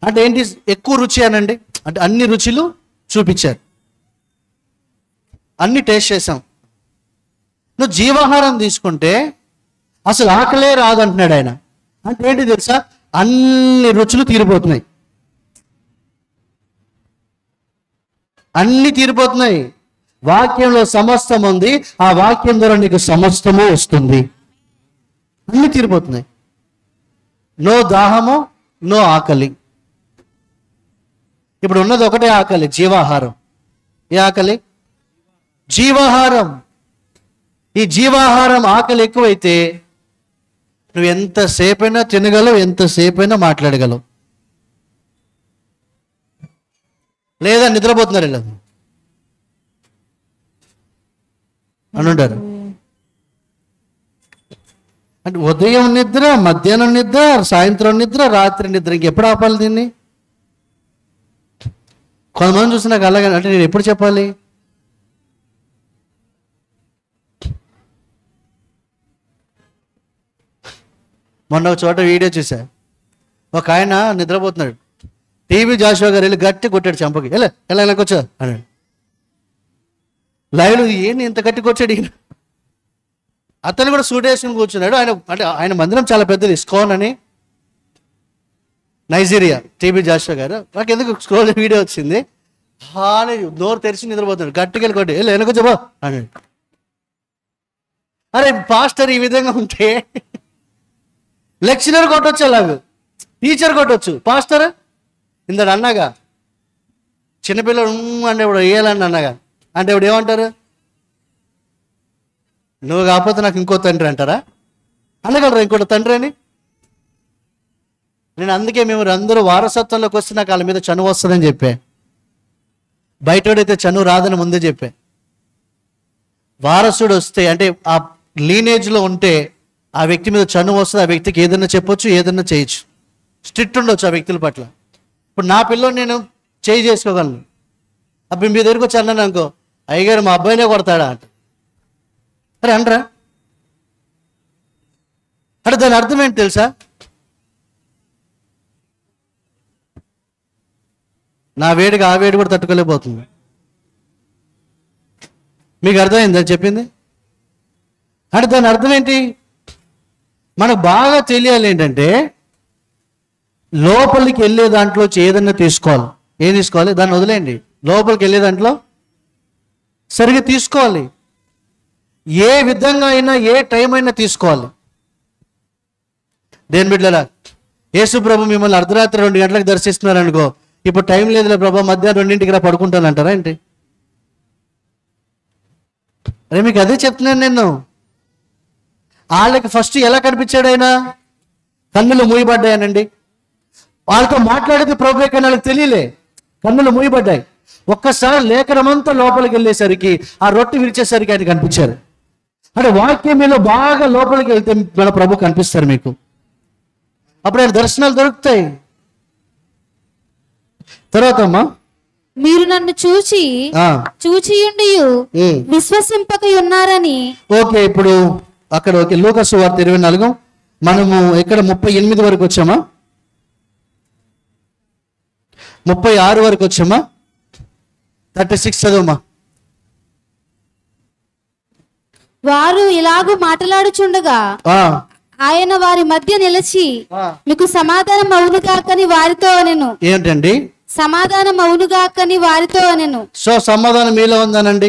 అంటే ఏంటి? ఎక్కువ రుచి అనండి. అంటే అన్ని రుచులు చూపించారు, అన్ని టేస్ట్ చేసాం. నువ్వు జీవాహారం తీసుకుంటే అసలు ఆకలే రాదు అంటున్నాడు ఆయన. అంటే ఏంటి తెలుసా? అన్ని రుచులు తీరిపోతున్నాయి, అన్ని తీరిపోతున్నాయి. వాక్యంలో సమస్తం ఉంది, ఆ వాక్యం ద్వారా నీకు సమస్తము వస్తుంది. అన్ని తీరిపోతున్నాయి. నో దాహము, నో ఆకలి. ఇప్పుడు ఉన్నది ఒకటే ఆకలి, జీవాహారం. ఏ ఆకలి? జీవాహారం. ఈ జీవాహారం ఆకలి ఎక్కువైతే నువ్వు ఎంతసేపైనా తినగలవు, ఎంతసేపైనా మాట్లాడగలవు. లేదా నిద్రపోతున్నారు ఇలా అని ఉంటారు. అంటే ఉదయం నిద్ర, మధ్యాహ్నం నిద్ర, సాయంత్రం నిద్ర, రాత్రి నిద్ర. ఇంకెప్పుడు ఆపాలి దీన్ని? కొంతమంది చూసి నాకు అలాగే, అంటే నేను ఎప్పుడు చెప్పాలి? మొన్న ఒక చోట వీడియో చూసా, ఒక ఆయన నిద్రపోతున్నాడు. టీవీ జాషువా గారు వెళ్ళి గట్టి కొట్టాడు చంపకి. ఎలా వెళ్ళకొచ్చా అన్నాడు. లైవ్లో ఏంటి ఇంత గట్టి కొట్టాడు ఈయన? అతను కూడా సూట్ వేసుకుని కూర్చున్నాడు. ఆయన మందిరం చాలా పెద్దది, ఇస్కాన్ అని, నైజీరియా. టీవీ జాషువా గారు. నాకు ఎందుకు స్క్రోల్ వీడియో వచ్చింది, హాని నోరు తెరిచి నిద్రపోతున్నాడు. గట్టికి వెళ్ళి కొట్టి వెనకొచ్చా అన్నాడు. అరే పాస్టర్ ఈ విధంగా ఉంటే లెక్చరర్ కొట్టొచ్చు, అలాగూ టీచర్ కొట్టొచ్చు, పాస్టర్ ఇందడు అన్నగా చిన్నపిల్లడు అంటే ఇప్పుడు వేయాలని అన్నగా అంటే ఇప్పుడు ఏమంటారు? నువ్వు కాకపోతే నాకు ఇంకో తండ్రి అంటారా? అనగలరా ఇంకోటి తండ్రి అని? నేను అందుకే మేము అందరూ వారసత్వంలోకి వస్తే నాకు వాళ్ళ మీద చనువు వస్తుందని చెప్పా. బయటోడైతే చనువు రాదని ముందే చెప్పా. వారసుడు వస్తే అంటే ఆ లీనేజ్లో ఉంటే ఆ వ్యక్తి మీద చనువు వస్తుంది. ఆ వ్యక్తికి ఏదైనా చెప్పొచ్చు, ఏదైనా చేయొచ్చు, స్ట్రిక్ట్ ఉండొచ్చు ఆ వ్యక్తుల పట్ల. ఇప్పుడు నా పిల్లని నేను చేసుకోగలను. అప్పుడు మీ దగ్గరికి వచ్చి అన్నాను అనుకో, అయ్యగారు మా అబ్బాయినే కొడతాడా అంట. అరే అనరా? అంటే దాని అర్థం ఏంటి తెలుసా? నా వేడికి ఆ వేడి కూడా తట్టుకోలేకపోతుంది. మీకు అర్థమైందని చెప్పింది? అంటే దాని అర్థం ఏంటి? మనకు బాగా తెలియాలి ఏంటంటే, లోపలికి వెళ్ళే దాంట్లో ఏదన్నా తీసుకోవాలి. ఏం తీసుకోవాలి? దాన్ని వదిలేయండి. లోపలికి వెళ్ళే దాంట్లో సరిగ్గా తీసుకోవాలి. ఏ విధంగా అయినా ఏ టైం అయినా తీసుకోవాలి. దేని బిడ్డలారా, యేసు ప్రభు మిమ్మల్ని అర్ధరాత్రి 2 గంటలకు దర్శిస్తున్నారు అనుకో, ఇప్పుడు టైం లేదులే ప్రభా, మధ్యాహ్నం 2ంటికి రా పడుకుంటానంటారా ఏంటి? అరే మీకు అదే చెప్తున్నాను నేను. వాళ్ళకి ఫస్ట్ ఎలా కనిపించాడు ఆయన? కన్నులు మూయబడ్డాయనండి. వాళ్ళతో మాట్లాడేది ప్రభువే కానీ వాళ్ళకి తెలియలే, కన్నులు మూయబడ్డాయి. ఒక్కసారి లేఖనమంతా లోపలికి వెళ్ళేసరికి, ఆ రొట్టె విరిచేసరికి ఆయన కనిపించారు. అంటే వాక్యం మీలో బాగా లోపలికి వెళ్తే మన ప్రభు కనిపిస్తారు మీకు. అప్పుడు ఆయన దర్శనాలు దొరుకుతాయి. తర్వాత అమ్మా, మీరు నన్ను చూచియుండి విశ్వసింపక ఉన్నారని. ఓకే, ఇప్పుడు అక్కడ ఓకే, లూకా సువార్త 24 మనము ఇక్కడ 38 వరకు వచ్చామా? 36 వరకు వచ్చామా? 36 చదువుమా. వారు ఇలాగూ మాట్లాడుచుండగా ఆయన వారి మధ్య నిలిచి, మీకు సమాధానం అవునుగాకని వారితో అనెను. ఏంటండి? సమాధానం అవునుగాకని వారితో అనెను. సో సమాధానం మీలో ఉందనండి.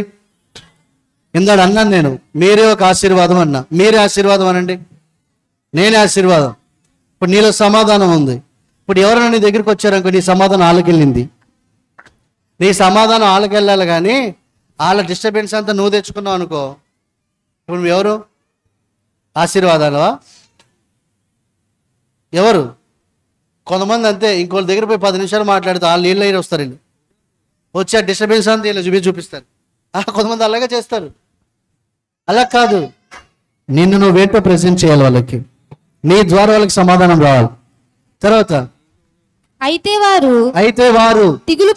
ఇందాడు అన్నాను నేను, మీరే ఒక ఆశీర్వాదం అన్నా. మీరే ఆశీర్వాదం అనండి, నేనే ఆశీర్వాదం. ఇప్పుడు నీలో సమాధానం ఉంది. ఇప్పుడు ఎవరైనా నీ దగ్గరికి వచ్చారనుకో, నీ సమాధానం వాళ్ళకెళ్ళింది. నీ సమాధానం వాళ్ళకెళ్ళాలి కానీ వాళ్ళ డిస్టర్బెన్స్ అంతా నువ్వు తెచ్చుకున్నావు అనుకో, ఇప్పుడు నువ్వు ఎవరు? ఆశీర్వాదాలవా? ఎవరు? కొంతమంది అంతే, ఇంకోళ్ళ దగ్గర పోయి 10 నిమిషాలు మాట్లాడితే వాళ్ళు నీళ్ళు అయిన వస్తారు. వీళ్ళు వచ్చి ఆ డిస్టర్బెన్స్ అంతా వీళ్ళు చూపిస్తారు. కొంతమంది అలాగే చేస్తారు. అలా కాదు, నిన్ను నువ్వేంటో ప్రెజెంట్ చేయాలి వాళ్ళకి, నీ ద్వారా వాళ్ళకి సమాధానం రావాలి. తర్వాత అయితే వారు దిగులు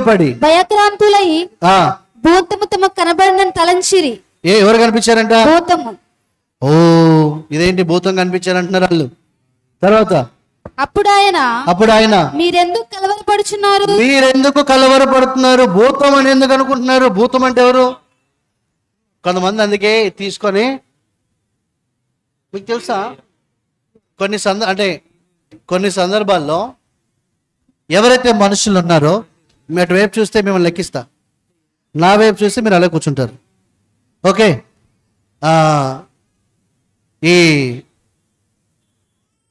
పడి భయక్రాంతులై భూతము తమకు కనబడినని తలంచిరి. ఎవరు కనిపించారంట? భూతము. ఓ, ఇదేంటి భూతం కనిపించారంటున్నారు వాళ్ళు. తర్వాత అప్పుడు ఆయన మీరెందుకు కలవరపడుతున్నారు? భూతం అని ఎందుకు అనుకుంటున్నారు? భూతం అంటే ఎవరు? కొంతమంది అందుకే తీసుకొని, మీకు తెలుసా కొన్ని సందర్భాల్లో ఎవరైతే మనుషులు ఉన్నారో, మీ అటువైపు చూస్తే మిమ్మల్ని లెక్కిస్తా, నా వైపు చూస్తే మీరు అలా కూర్చుంటారు. ఓకే, ఈ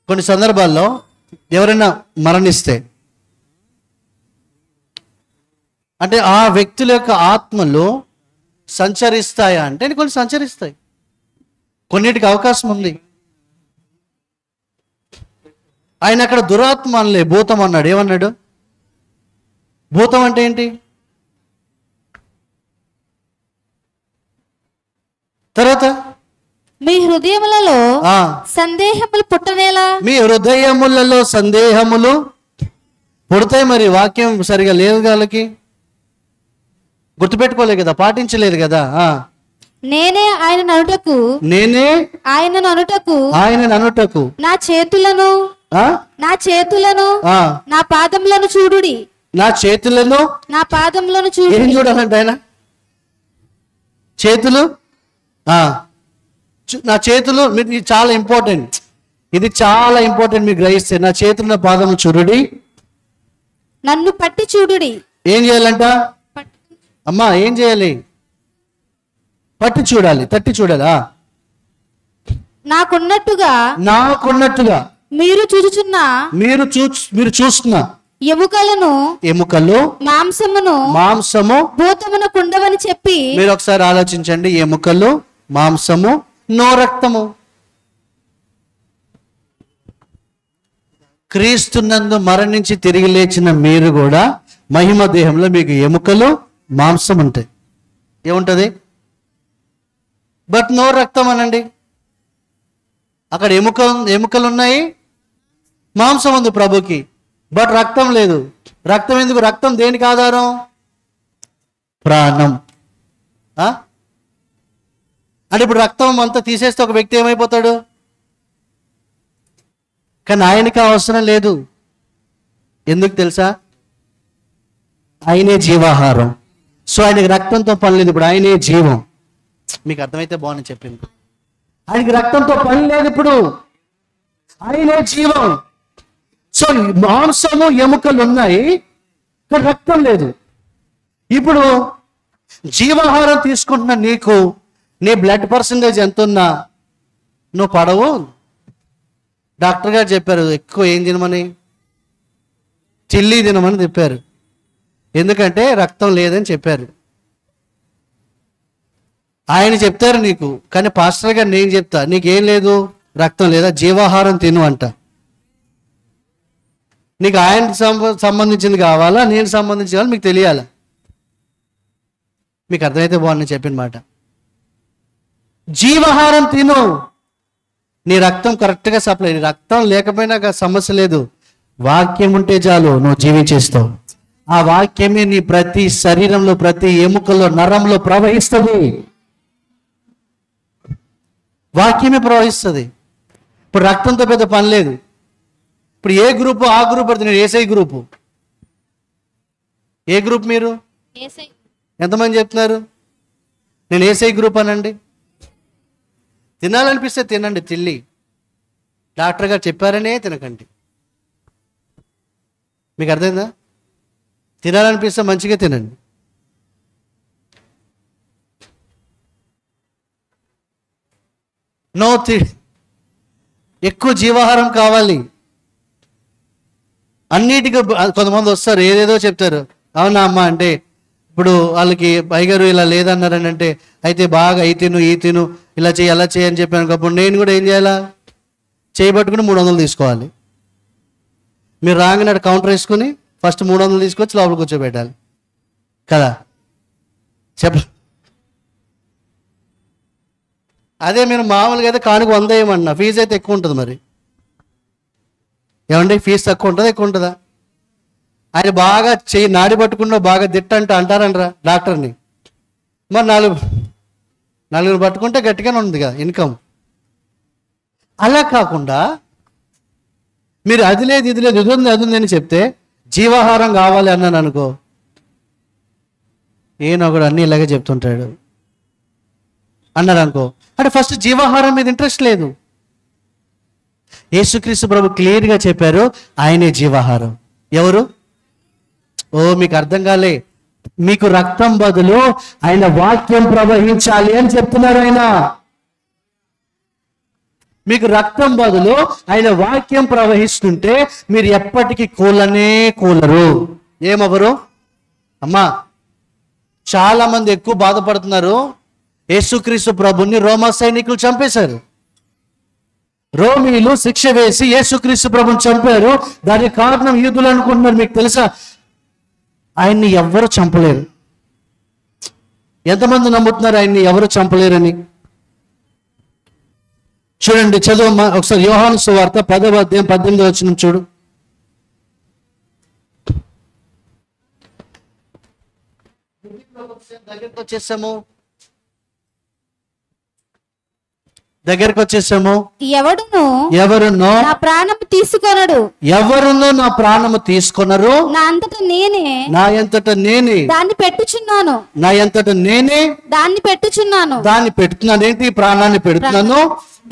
కొన్ని సందర్భాల్లో ఎవరైనా మరణిస్తే అంటే ఆ వ్యక్తుల యొక్క ఆత్మలు సంచరిస్తాయా అంటే కొన్ని సంచరిస్తాయి, కొన్నిటికి అవకాశం ఉంది. ఆయన అక్కడ దురాత్మ అనలే, భూతం అన్నాడు. ఏమన్నాడు? భూతం అంటే ఏంటి? తర్వాత మీ హృదయములలో సందేహములు పుట్టనేలా? మీ హృదయములలో సందేహములు పుడతాయి. మరి వాక్యం సరిగా లేదు, వాళ్ళకి గుర్తుపెట్టుకోలేదు కదా, పాటించలేదు కదా. నేనే ఆయన ననుటకు నా చేతులను నా పాదములను చూడుడి. నా చేతులను నా పాదములను చూడు. ఏం చూడాలంటే ఆయన చేతులు, నా చేతులు. మీరు చాలా ఇంపార్టెంట్, ఇది చాలా ఇంపార్టెంట్. మీరు గ్రహిస్తే నా చేతులు నా పాదము చూడుడి, నన్ను పట్టి చూడుడి. ఏం చేయాలంట అమ్మా? ఏం చేయాలి? పట్టి చూడాలి, తట్టి చూడాలా? నాకున్నట్టుగా మీరు చూస్తున్న ఎముకలు మాంసము భూతమున కుండవని చెప్పి, మీరు ఒకసారి ఆలోచించండి. ఎముకలు, మాంసము, నో రక్తము. క్రీస్తునందు మరణించి తిరిగి లేచిన మీరు కూడా మహిమ దేహంలో మీకు ఎముకలు, మాంసం ఉంటాయి. ఏముంటది? బట్ నో రక్తం అనండి. అక్కడ ఎముకలు ఉన్నాయి, మాంసం ఉంది ప్రభుకి, బట్ రక్తం లేదు. రక్తం ఎందుకు? రక్తం దేనికి ఆధారం? ప్రాణం. అంటే ఇప్పుడు రక్తం అంతా తీసేస్తే ఒక వ్యక్తి ఏమైపోతాడు? కానీ ఆయనకి అవసరం లేదు. ఎందుకు తెలుసా? ఆయనే జీవాహారం. సో ఆయనకి రక్తంతో పని లేదు. ఇప్పుడు ఆయనే జీవం. మీకు అర్థమైతే బాగుంది చెప్పింది. ఆయనకి రక్తంతో పని లేదు, ఇప్పుడు ఆయనే జీవం. సో మాంసము, ఎముకలు ఉన్నాయి, కానీ రక్తం లేదు. ఇప్పుడు జీవాహారం తీసుకుంటున్న నీకు నీ బ్లడ్ పర్సంటేజ్ ఎంత ఉన్నా నువ్వు పడవు. డాక్టర్ గారు చెప్పారు ఎక్కువ ఏం తినమని, చిల్లీ తినమని చెప్పారు. ఎందుకంటే రక్తం లేదని చెప్పారు. ఆయన చెప్తారు నీకు, కానీ పాస్టర్ గారు నేను చెప్తా నీకేం లేదు, రక్తం లేదా, జీవాహారం తిను అంట. నీకు ఆయనకి సంబంధించింది కావాలా, నేను సంబంధించిన కావాలా మీకు తెలియాలా? మీకు అర్థమైతే బాగుంది చెప్పిన మాట. జీవాహారం తిను, నీ రక్తం కరెక్ట్గా సప్లై. నీ రక్తం లేకపోయినా సమస్య లేదు, వాక్యం ఉంటే చాలు నువ్వు జీవించేస్తావు. ఆ వాక్యమే నీ ప్రతి శరీరంలో, ప్రతి ఎముకల్లో, నరంలో ప్రవహిస్తుంది. వాక్యమే ప్రవహిస్తుంది. ఇప్పుడు రక్తంతో పెద్ద పని లేదు. ఇప్పుడు ఏ గ్రూపు ఆ గ్రూప్ పడుతుంది. నేను ఏసై గ్రూపు. ఏ గ్రూప్ మీరు? ఎంతమంది చెప్తున్నారు? నేను ఏసై గ్రూప్ అనండి. తినాలనిపిస్తే తినండి, తిల్లి. డాక్టర్ గారు చెప్పారనే తినకండి. మీకు అర్థమైందా? తినాలనిపిస్తే మంచిగా తినండి. ఎక్కువ జీవాహారం కావాలి అన్నిటికీ. కొంతమంది వస్తారు ఏదేదో చెప్తారు. అవునా అమ్మ అంటే ఇప్పుడు వాళ్ళకి పైగారు ఇలా లేదన్నారని అంటే, అయితే బాగా ఈ తిను ఈ తిను ఇలా చేయి అలా చేయి అని చెప్పాను. అప్పుడు నేను కూడా ఏం చేయాలా? చేయబట్టుకుని 300 తీసుకోవాలి. మీరు రాగానే కౌంటర్ వేసుకుని ఫస్ట్ 300 తీసుకొచ్చి లోపల కూర్చోబెట్టాలి కదా. అదే మీరు మామూలుగా అయితే కానుక 100 ఏమన్నా, ఫీజు అయితే ఎక్కువ ఉంటుంది. మరి ఏమండి ఫీజు తక్కువ ఉంటుందా ఎక్కువ ఉంటుందా? ఆయన బాగా చెయ్యి నాడి పట్టుకున్నా బాగా అంటారంటారా డాక్టర్ని. మరి నలుగురు పట్టుకుంటే గట్టిగానే ఉందిగా ఇన్కమ్. అలా కాకుండా మీరు అది లేదు ఇది లేదు ఇది ఉంది అని చెప్తే జీవాహారం కావాలి అన్నాను అనుకో, ఏనో కూడా అన్నీ ఇలాగే చెప్తుంటాడు అన్నారు అనుకో. అంటే ఫస్ట్ జీవాహారం మీద ఇంట్రెస్ట్ లేదు. యేసుక్రీస్తు ప్రభు క్లియర్గా చెప్పారు ఆయనే జీవాహారం. ఎవరు? ఓ మీకు అర్థం కాలే. మీకు రక్తం బదులు ఆయన వాక్యం ప్రవహించాలి అని చెప్తున్నారు ఆయన. మీకు రక్తం బదులు ఆయన వాక్యం ప్రవహిస్తుంటే మీరు ఎప్పటికీ కూలరు. ఏమవరు? అమ్మా చాలా మంది ఎక్కువ బాధపడుతున్నారు. యేసుక్రీస్తు ప్రభుని రోమా సైనికులు చంపేశారు. రోమీలు శిక్ష వేసి యేసుక్రీస్తు ప్రభుని చంపారు. దానికి కారణం యూదులు అనుకుంటున్నారు. మీకు తెలుసా ఆయన్ని ఎవ్వరు చంపలేరు. ఎంతమంది నమ్ముతున్నారు ఆయన్ని ఎవరు చంపలేరని? చూడండి, చదువు ఒకసారి యోహాను సువార్త 10వ అధ్యాయం 18వ వచనం చూడు. దగ్గరికి వచ్చేసాము. ఎవరునో నా ప్రాణము తీసుకొనడు. ఎవరునో నా ప్రాణము తీసుకొనరు. నా అంతట నేనే నా ఎంతట నేనే దాన్ని పెట్టుచున్నాను. నా ఎంతట నేనే దాన్ని పెట్టుచున్నాను. దాన్ని పెడుతున్నాను. ఏంటి? ప్రాణాన్ని పెడుతున్నాను.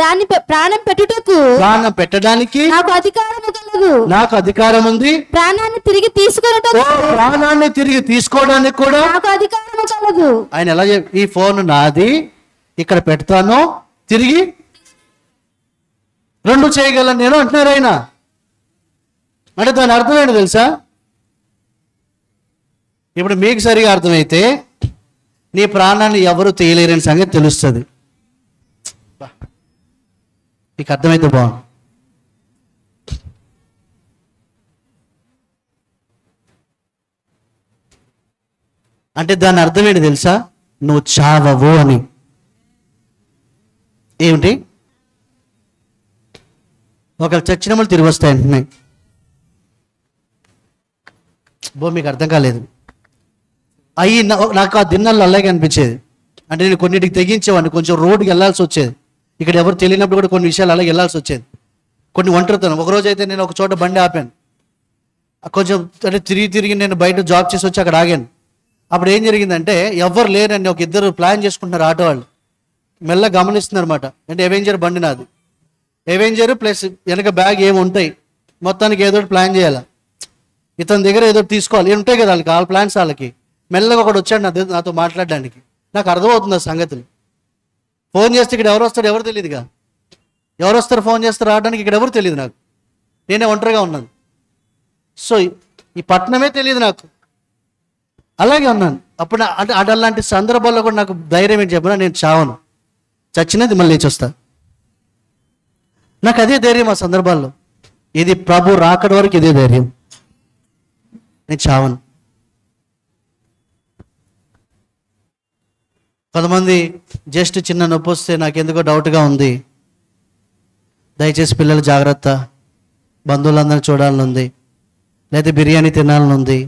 దాన్ని ప్రాణం పెట్టుటకు, ప్రాణం పెట్టడానికి నాకు అధికారం కలదు. నాకు అధికారం ఉంది. ప్రాణాన్ని తిరిగి తీసుకొనటకు, ప్రాణాన్ని తిరిగి తీసుకోవడానికి కూడా నాకు అధికారం కలదు. ఆయన ఎలా ఈ ఫోన్ నాది, ఇక్కడ పెడతాను, తిరిగి రెండు చేయగలను నేను అంటున్నారు ఆయన. అంటే దాని అర్థం ఏంటో తెలుసా? ఇప్పుడు మీకు సరిగా అర్థమైతే నీ ప్రాణాన్ని ఎవరు తీయలేరని సంగతి తెలుస్తుంది. నీకు అర్థమైతే బాగుంది. అంటే దాని అర్థం ఏంటి తెలుసా? నువ్వు చావవు అని. ఏమిటి? ఒకళ్ళు చచ్చిన వాళ్ళు తిరిగి వస్తాయి అంటున్నాయి. మీకు అర్థం కాలేదు. నాకు ఆ దినాల్లో అలాగే అనిపించేది. అంటే నేను కొన్నిటికి తెగించేవాడిని, కొంచెం రోడ్డుకి వెళ్ళాల్సి వచ్చేది. ఇక్కడ ఎవరు తెలియనప్పుడు కూడా కొన్ని విషయాలు అలాగే వెళ్ళాల్సి వచ్చేది. కొన్ని ఒంటరితనం. ఒకరోజు అయితే నేను ఒక చోట బండి ఆపాను. కొంచెం అంటే తిరిగి నేను బయట జాబ్ చేసి వచ్చి అక్కడ ఆగాను. అప్పుడు ఏం జరిగిందంటే ఎవరు లేరని ఒక ఇద్దరు ప్లాన్ చేసుకుంటున్నారు ఆటో వాళ్ళు. మెల్లగా గమనిస్తున్నారు అనమాట. అంటే అవెంజర్ బండి నాది. అవెంజర్ ప్లస్ వెనక బ్యాగ్ ఏమి ఉంటాయి, మొత్తానికి ఏదో ప్లాన్ చేయాలి. ఇతని దగ్గర ఏదో తీసుకోవాలి ఉంటాయి కదా వాళ్ళకి, వాళ్ళ ప్లాన్స్ వాళ్ళకి. మెల్లగా ఒకడు వచ్చాడు నాతో మాట్లాడడానికి. నాకు అర్థమవుతుంది ఆ సంగతులు. ఫోన్ చేస్తే ఇక్కడ ఎవరు వస్తాడు ఎవరు తెలియదుగా. ఎవరు వస్తారు ఫోన్ చేస్తారు రావడానికి, ఇక్కడ ఎవరు తెలియదు నాకు. నేనే ఒంటరిగా ఉన్నాను. సో ఈ పట్టణమే తెలియదు నాకు. అలాగే ఉన్నాను. అప్పుడు అంటే అలాంటి సందర్భాల్లో కూడా నాకు ధైర్యం ఏంటి చెప్పినా, నేను చావను, చచ్చినది మళ్ళీ లేచి వస్తా. నాకు అదే ధైర్యం ఆ సందర్భాల్లో. ఇది ప్రభు రాకడ వరకు ఇదే ధైర్యం, నేను చావను. కొంతమంది జస్ట్ చిన్న నొప్పి వస్తే నాకెందుకో డౌట్గా ఉంది, దయచేసి పిల్లలు జాగ్రత్త, బంధువులందరినీ చూడాలని ఉంది, లేదా బిర్యానీ తినాలని ఉంది,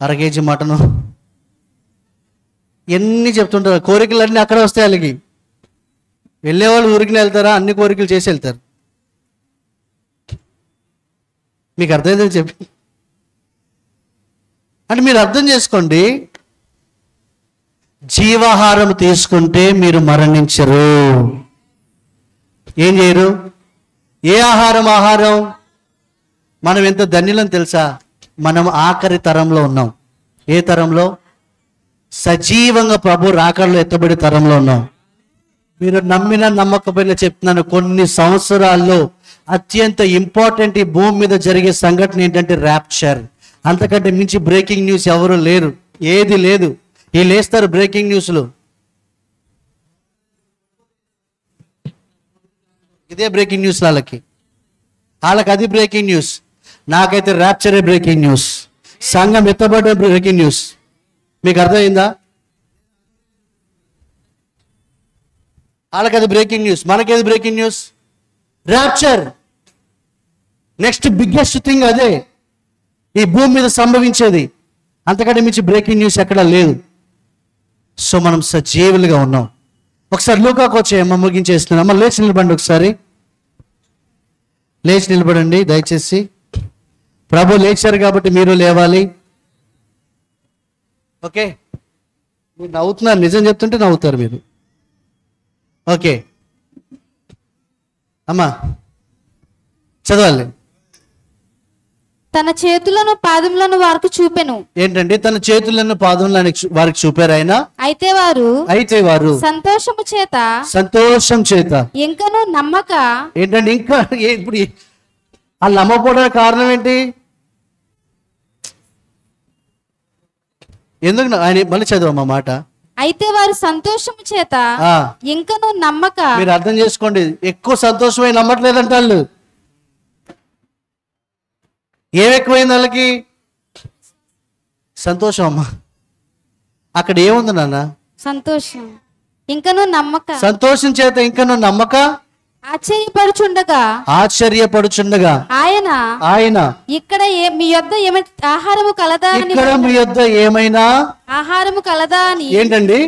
1/2 కేజీ మటను, ఎన్ని చెప్తుంటారు. కోరికలన్నీ అక్కడ వస్తాయి వాళ్ళకి. వెళ్ళేవాళ్ళు ఊరికి వెళ్తారా, అన్ని కోరికలు చేసి వెళ్తారు. మీకు అర్థమైందని చెప్పి అంటే మీరు అర్థం చేసుకోండి, జీవాహారం తీసుకుంటే మీరు మరణించరు. ఏం చేయరు? ఏ ఆహారం? మనం ఎంత ధన్యులం తెలుసా? మనం ఆఖరి తరంలో ఉన్నాం. ఏ తరంలో? సజీవంగా ప్రభు రాకడలో ఎత్తబడే తరంలో ఉన్నాం. మీరు నమ్మిన నమ్మకపోయినా చెప్తున్నాను, కొన్ని సంవత్సరాల్లో అత్యంత ఇంపార్టెంట్ ఈ భూమి మీద జరిగే సంఘటన ఏంటంటే ర్యాప్చర్. అంతకంటే మించి బ్రేకింగ్ న్యూస్ ఎవరు లేరు, ఏది లేదు. ఈ లేస్తారు బ్రేకింగ్ న్యూస్లు, ఇదే బ్రేకింగ్ న్యూస్. వాళ్ళకి అది బ్రేకింగ్ న్యూస్. నాకైతే ర్యాప్చరే బ్రేకింగ్ న్యూస్, సంఘం ఎత్తబడే బ్రేకింగ్ న్యూస్. మీకు అర్థమైందా? వాళ్ళకి అది బ్రేకింగ్ న్యూస్, మనకేది breaking news? Rapture. Next biggest thing అదే ఈ భూమి మీద సంభవించేది. అంతకంటే మించి బ్రేకింగ్ న్యూస్ ఎక్కడా లేదు. సో మనం సజీవులుగా ఉన్నాం. ఒకసారి లూకాకు వచ్చేయమ్మ, ముగించేస్తున్నాం. అమ్మ లేచి నిలబడండి, ఒకసారి లేచి నిలబడండి దయచేసి. ప్రభు లేచారు కాబట్టి మీరు లేవాలి. ఓకే, మీరు నవ్వుతున్నారు, నిజం చెప్తుంటే నవ్వుతారు మీరు. ఓకే అమ్మా చదవాలి. తన చేతులను పాదములను వారికి చూపెను. ఏంటంటే తన చేతులను పాదములను వారికి చూపారు ఆయన. అయితే వారు సంతోషం చేత ఇంకను నమ్మక. ఏంటంటే ఇంకా ఇప్పుడు వాళ్ళు నమ్మకపోవడానికి కారణం ఏంటి? ఎందుకు ఆయన మళ్ళీ చదవమ్మా మాట. అయితే వారు సంతోషము చేత ఇంకను నమ్మక. మీరు అర్థం చేసుకోండి, ఎక్కువ సంతోషమై నమ్మట్లేదంట వాళ్ళు. ఏమెక్కువైంది వాళ్ళకి? సంతోషం అమ్మా. అక్కడ ఏముంది నాన్న? సంతోషం ఇంకను నమ్మక. సంతోషం చేత ఇంకను నమ్మక ఆశ్చర్యపడుచుండగా ఆయన ఇక్కడ మీ యొద్ద ఆహారము కలదా అని. ఇక్కడ మీ యొద్ద ఏమైనా ఆహారము కలదా అని. ఏంటండి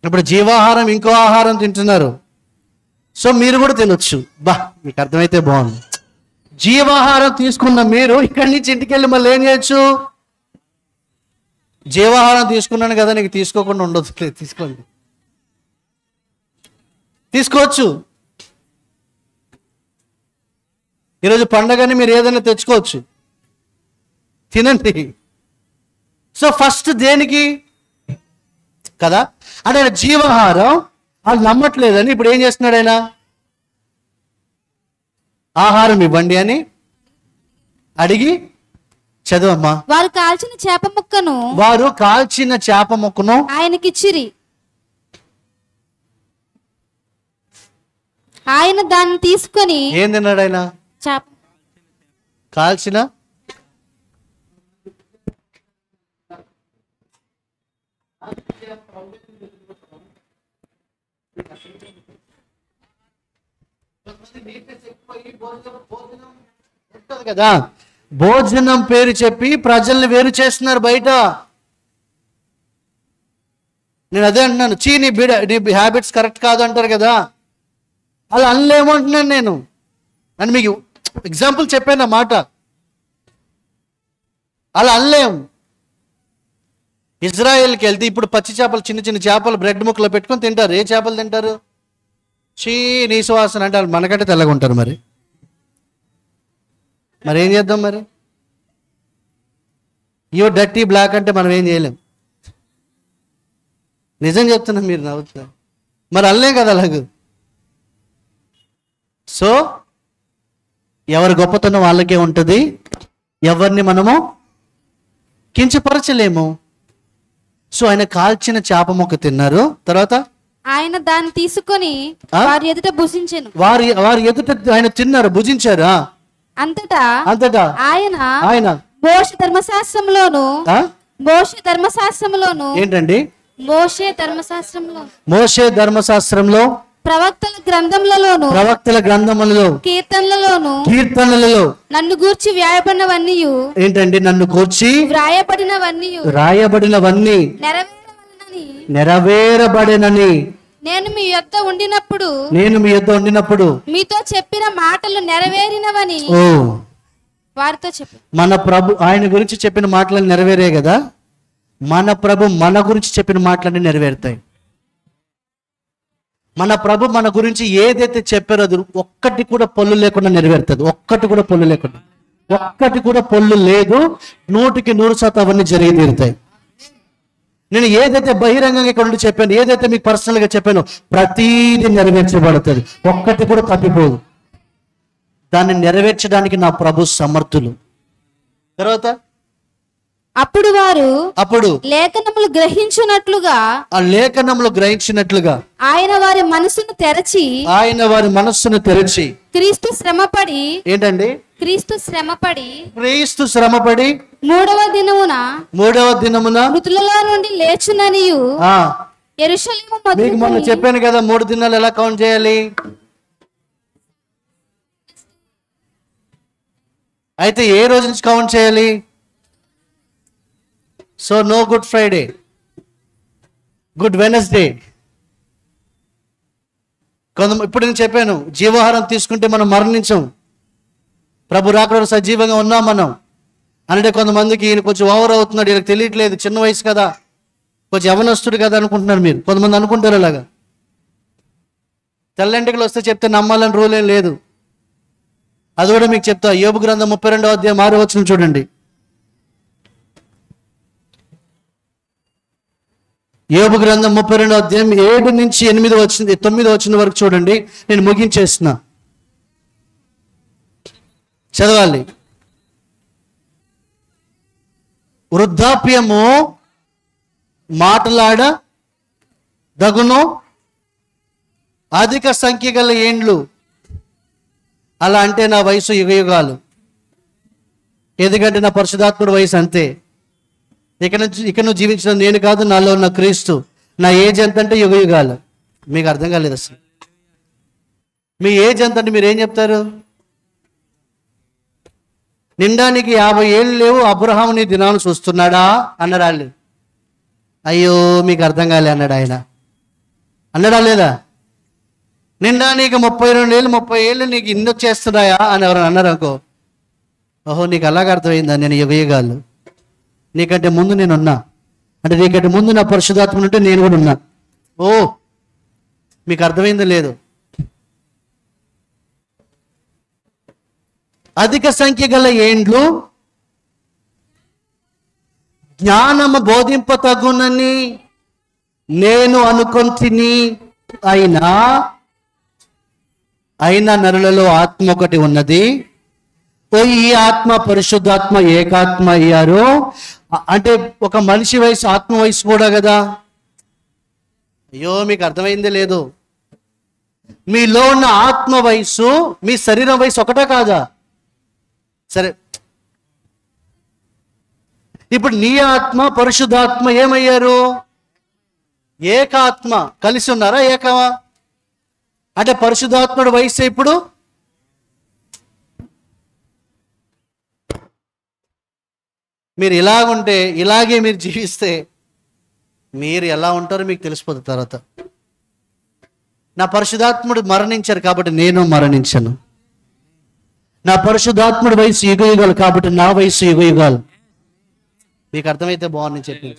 ఇప్పుడు జీవాహారం ఇంకో ఆహారం తింటున్నారు. సో మీరు కూడా తినొచ్చు. బా మీకు అర్థమైతే బాగుంది. జీవాహారం తీసుకున్న మీరు ఇక్కడి నుంచి ఇంటికి వెళ్ళి మళ్ళీ ఏం చేయొచ్చు? జీవాహారం తీసుకున్నాను కదా, నీకు తీసుకోకుండా ఉండొచ్చు, తీసుకోండి, తీసుకోవచ్చు. ఈరోజు పండగని మీరు ఏదైనా తెచ్చుకోవచ్చు, తినండి. సో ఫస్ట్ దేనికి కదా అంటే ఆయన జీవాహారం వాళ్ళు నమ్మట్లేదని ఇప్పుడు ఏం చేస్తున్నాడు ఆయన? ఆహారం ఇవ్వండి అని అడిగి. చదువమ్మా. వారు కాల్చిన చేప ముక్కను ఆయనకిచ్చిరి. ఆయన దాన్ని తీసుకొని ఏం తిన్నాడు ఆయన? చేప కాల్చిన కదా. భోజనం పేరు చెప్పి ప్రజల్ని వేరు చేస్తున్నారు బయట. నేను అదే అంటున్నాను, నీ హ్యాబిట్స్ కరెక్ట్ కాదు అంటారు కదా, అలా అనలేమంటున్నాను నేను. అని మీకు ఎగ్జాంపుల్ చెప్పాను మాట. అలా అనలేం. ఇజ్రాయెల్కి వెళ్తే ఇప్పుడు పచ్చి చేపలు, చిన్న చిన్న చేపలు బ్రెడ్ ముక్కలో పెట్టుకొని తింటారు. ఏ చేపలు తింటారు? నీ సువాసన అంటే వాళ్ళు మనకంటే తెల్లగా ఉంటారు. మరి ఏం చేద్దాం? మరి ఇవో డర్టీ బ్లాక్ అంటే మనం ఏం చేయలేం. నిజం చెప్తున్నా, మీరు నవ్వుతున్నారు. మరి అనలేం కదా అలాగూ. సో ఎవరి గొప్పతనం వాళ్ళకే ఉంటుంది, ఎవరిని మనము కించపరచలేము. సో ఆయన కాల్చిన చేప ముక్క తిన్నారు. తర్వాత ఆయన దాన్ని తీసుకొని వారి ఎదుట భుజించెను. వారి ఎదుట ఆయన తిన్నారు, భుజించారు. అంతటా ఆయన మోషే ధర్మశాస్త్రంలోను ఏంటండి? మోషే ధర్మశాస్త్రంలో ప్రవక్తల గ్రంథములలో కీర్తనలలో నన్ను గూర్చి వ్రాయబడినవన్నీ ఏంటండి? నన్ను గూర్చి వ్రాయబడినవన్నీ నెరవేరబడినని నేను మీ యొద్ద ఉండినప్పుడు మీతో చెప్పిన మాటలు నెరవేరినవని వారితో చెప్పు. మన ప్రభు ఆయన గురించి చెప్పిన మాటలు నెరవేరే కదా, మన ప్రభు మన గురించి చెప్పిన మాటలన్నీ నెరవేరుతాయి. మన ప్రభు మన గురించి ఏదైతే చెప్పారో అది ఒక్కటి కూడా పొల్లు లేకుండా నెరవేరుతుంది. ఒక్కటి కూడా పొల్లు లేదు. 100% అవన్నీ జరిగి తీరుతాయి. నేను ఏదైతే బహిరంగంగా ఇక్కడ నుండి చెప్పాను, ఏదైతే మీకు పర్సనల్గా చెప్పానో ప్రతీది నెరవేర్చబడుతుంది. ఒక్కటి కూడా తప్పిపోదు. దాన్ని నెరవేర్చడానికి నా ప్రభు సమర్థులు. తర్వాత అప్పుడు వారు లేఖనములు గ్రహించినట్లుగా ఆయన వారి మనస్సును తెరచి క్రీస్తు శ్రమపడి ఏంటండి? క్రీస్తు శ్రమపడి మూడవ దినమున మృతులలో నుండి లేచుననియు యెరూషలేము మీకు మొన్న చెప్పాను కదా 3 దినాలు ఎలా కౌంట్ చేయాలి. అయితే ఏ రోజు నుంచి కౌంట్ చేయాలి? So no good Friday, good Wednesday. ఇప్పుడు నేను చెప్పాను, జీవాహారం తీసుకుంటే మనం మరణించం, ప్రభు రాకడ సజీవంగా ఉన్నాం మనం అంటే. కొంతమందికి ఈయన కొంచెం ఓవర్ అవుతున్నాడు, వీళ్ళకి తెలియట్లేదు, చిన్న వయసు కదా, కొంచెం యవనస్తుడు కదా అనుకుంటున్నారు మీరు. కొంతమంది అనుకుంటారు అలాగా. తెల్లంటికలు వస్తే చెప్తే నమ్మాలని రూల్ ఏం లేదు. అది కూడా మీకు చెప్తా. యోబు గ్రంథం 32వ అధ్యాయం 6వ వచనం చూడండి. యోబు గ్రంథం 32వ అధ్యాయం 7 నుంచి 9 వచనం వరకు చూడండి. నేను ముగించేస్తున్నా, చదవాలి. వృద్ధాప్యము మాటలాడ దగును, అధిక సంఖ్య గల ఏండ్లు. అలా అంటే నా వయసు యుగయుగాలు, ఎందుకంటే నా పరిశుద్ధాత్ముడు వయసు అంతే. ఇక నువ్వు జీవించిన నేను కాదు, నాలో ఉన్న క్రీస్తు. నా ఏజ్ ఎంత అంటే యుగయుగాలు. మీకు అర్థం కాలేదు అసలు. మీ ఏజ్ ఎంత అంటే మీరు ఏం చెప్తారు? నిండానికి 50 ఏళ్ళు లేవు, అబ్రహాము నీ దినాలు చూస్తున్నాడా అన్నాడు వాళ్ళు. అయ్యో మీకు అర్థం కాలే అన్నాడు ఆయన. అన్నాడా లేదా? నిండా నీకు 32 ఏళ్ళు 30 ఏళ్ళు నీకు ఇన్ని వచ్చేస్తున్నాయా అని ఎవరైనా అన్నారు అనుకో, ఓహో నీకు అలాగ అర్థమైందా, నేను యుగయుగాలు, నీకంటే ముందు నేనున్నా అంటే, నీకంటే ముందు నా పరిశుద్ధాత్మ ఉంటే నేను కూడా ఉన్నా. ఓ మీకు అర్థమైందో లేదు. అధిక సంఖ్య గల ఏండ్లు జ్ఞానము బోధింపతగునని నేను అనుకొంటిని, అయినా నరులలో ఆత్మ ఒకటి ఉన్నది. ఈ ఆత్మ పరిశుద్ధాత్మ ఏకాత్మ అయ్యారు. అంటే ఒక మనిషి వయసు ఆత్మ వయసు కూడా కదా. అయ్యో మీకు అర్థమైందే లేదు. మీలో ఉన్న ఆత్మ వయసు మీ శరీరం వయసు ఒకటే కాదా? సరే, ఇప్పుడు నీ ఆత్మ పరిశుద్ధాత్మ ఏమయ్యారు? ఏకాత్మ. కలిసి ఉన్నారా? ఏకమా? అంటే పరిశుద్ధాత్ముడు వయసు ఇప్పుడు మీరు ఇలాగుంటే, ఇలాగే మీరు జీవిస్తే మీరు ఎలా ఉంటారో మీకు తెలిసిపోతుంది తర్వాత. నా పరిశుద్ధాత్ముడు మరణించారు కాబట్టి నేను మరణించను. నా పరిశుద్ధాత్ముడు వయసు యుగయుగాలు కాబట్టి నా వయసు యుగయుగాలు. మీకు అర్థమైతే బాగుందని చెప్పి,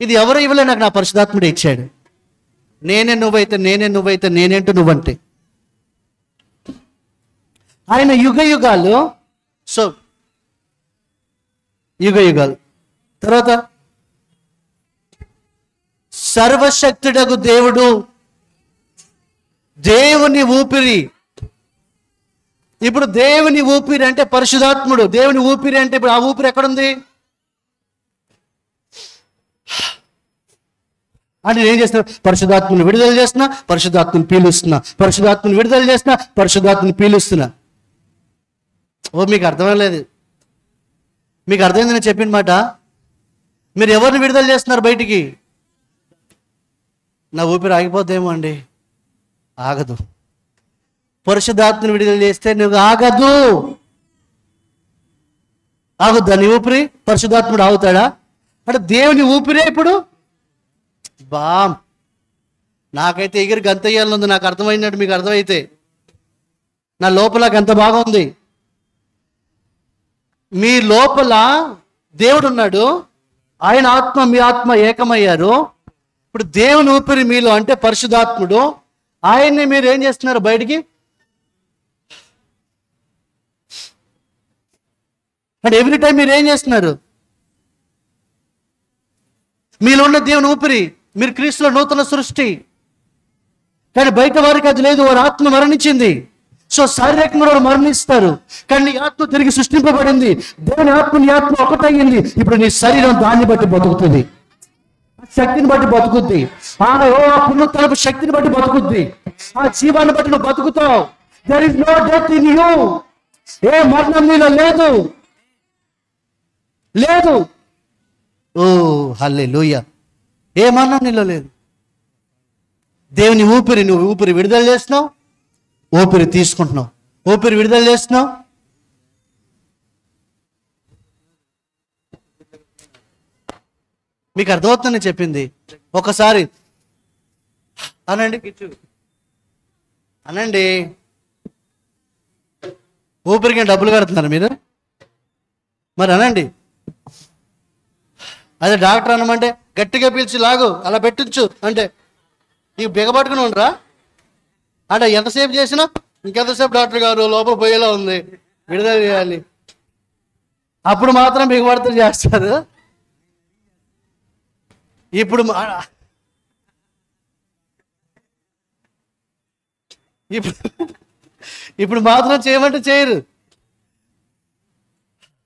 ఇది ఎవరు ఇవ్వలే, నాకు నా పరిశుద్ధాత్ముడు ఇచ్చాడు. నేనే నువ్వైతే నేనేంటో నువ్వంటే. ఆయన యుగయుగాలు. సో యుగయుగాలు. తర్వాత సర్వశక్తుడగు దేవుడు, దేవుని ఊపిరి. ఇప్పుడు దేవుని ఊపిరి అంటే పరిశుద్ధాత్ముడు. దేవుని ఊపిరి అంటే ఇప్పుడు ఆ ఊపిరి ఎక్కడుంది అని నేను ఏం చేస్తున్నా? పరిశుద్ధాత్మని విడుదల చేస్తున్నా, పరిశుద్ధాత్మని పీలుస్తున్నా, పరిశుద్ధాత్మని విడుదల చేస్తున్నా, పరిశుద్ధాత్మని పీలుస్తున్నా. ఓ మీకు అర్థమలేదు? మీకు అర్థమైంది నేను చెప్పిన మాట? మీరు ఎవరిని విడుదల చేస్తున్నారు బయటికి? నా ఊపిరి ఆగిపోద్దేమో అండి. ఆగదు. పరిశుద్ధాత్మని విడుదల చేస్తే నువ్వు ఆగదు. ఆగుద్దా నీ ఊపిరి? పరిశుద్ధాత్ముడు ఆగుతాడా? అంటే దేవుని ఊపిరే ఇప్పుడు నాకైతే ఎగిరి గంతయ్యాలనుంది. నాకు అర్థమైనట్టు మీకు అర్థమైతే నా లోపల గంత బాగా ఉంది. మీ లోపల దేవుడు ఉన్నాడు, ఆయన ఆత్మ మీ ఆత్మ ఏకమయ్యారు. ఇప్పుడు దేవుని ఊపిరి మీలో అంటే పరిశుద్ధాత్ముడు. ఆయన్ని మీరు ఏం చేస్తున్నారు బయటికి? అంటే ఎవ్రీ టైం మీరు ఏం చేస్తున్నారు? మీలో ఉన్న దేవుని ఊపిరి, మీరు క్రీస్తులో నూతన సృష్టి. కానీ బయట వారికి అది లేదు, వారి ఆత్మ మరణించింది. సో శారీరకంగా వారు మరణిస్తారు, కానీ నీ ఆత్మ తిరిగి సృష్టింపబడింది. దేవుని ఆత్మ నీ ఆత్మ ఒకటయ్యింది. ఇప్పుడు నీ శరీరం దాన్ని బట్టి బతుకుతుంది, శక్తిని బట్టి బతుకుద్ది. ఆ పునరుద్ధరణ శక్తిని బట్టి బతుకుద్ది. ఆ జీవాన్ని బట్టి నువ్వు బతుకుతావు. There is no death in you. ఏ మరణం నీలో లేదు, లేదు. ఓ హల్లెలూయా. ఏ మరణం నీలో లేదు. దేవుని ఊపిరి, నువ్వు ఊపిరి విడుదల చేస్తున్నావు, ఊపిరి తీసుకుంటున్నావు, ఊపిరి విడుదల చేస్తున్నావు. మీకు అర్థమవుతుందని చెప్పింది. ఒకసారి అనండి, అనండి. ఊపిరికి డబ్బులు కడుతున్నారు మీరు, మరి అనండి. అదే డాక్టర్ అనమంటే గట్టిగా పీల్చి లాగు, అలా పెట్టించు అంటే నీకు బిగబట్టుకుని ఉండరా? అంటే ఎంతసేపు చేసినా ఇంకెంతసేపు డాక్టర్ గారు లోపల పోయేలా ఉంది, విడుదల చేయాలి. అప్పుడు మాత్రం బిగబడుతూ చేస్తారు. ఇప్పుడు ఇప్పుడు మాత్రం చేయమంటే చేయరు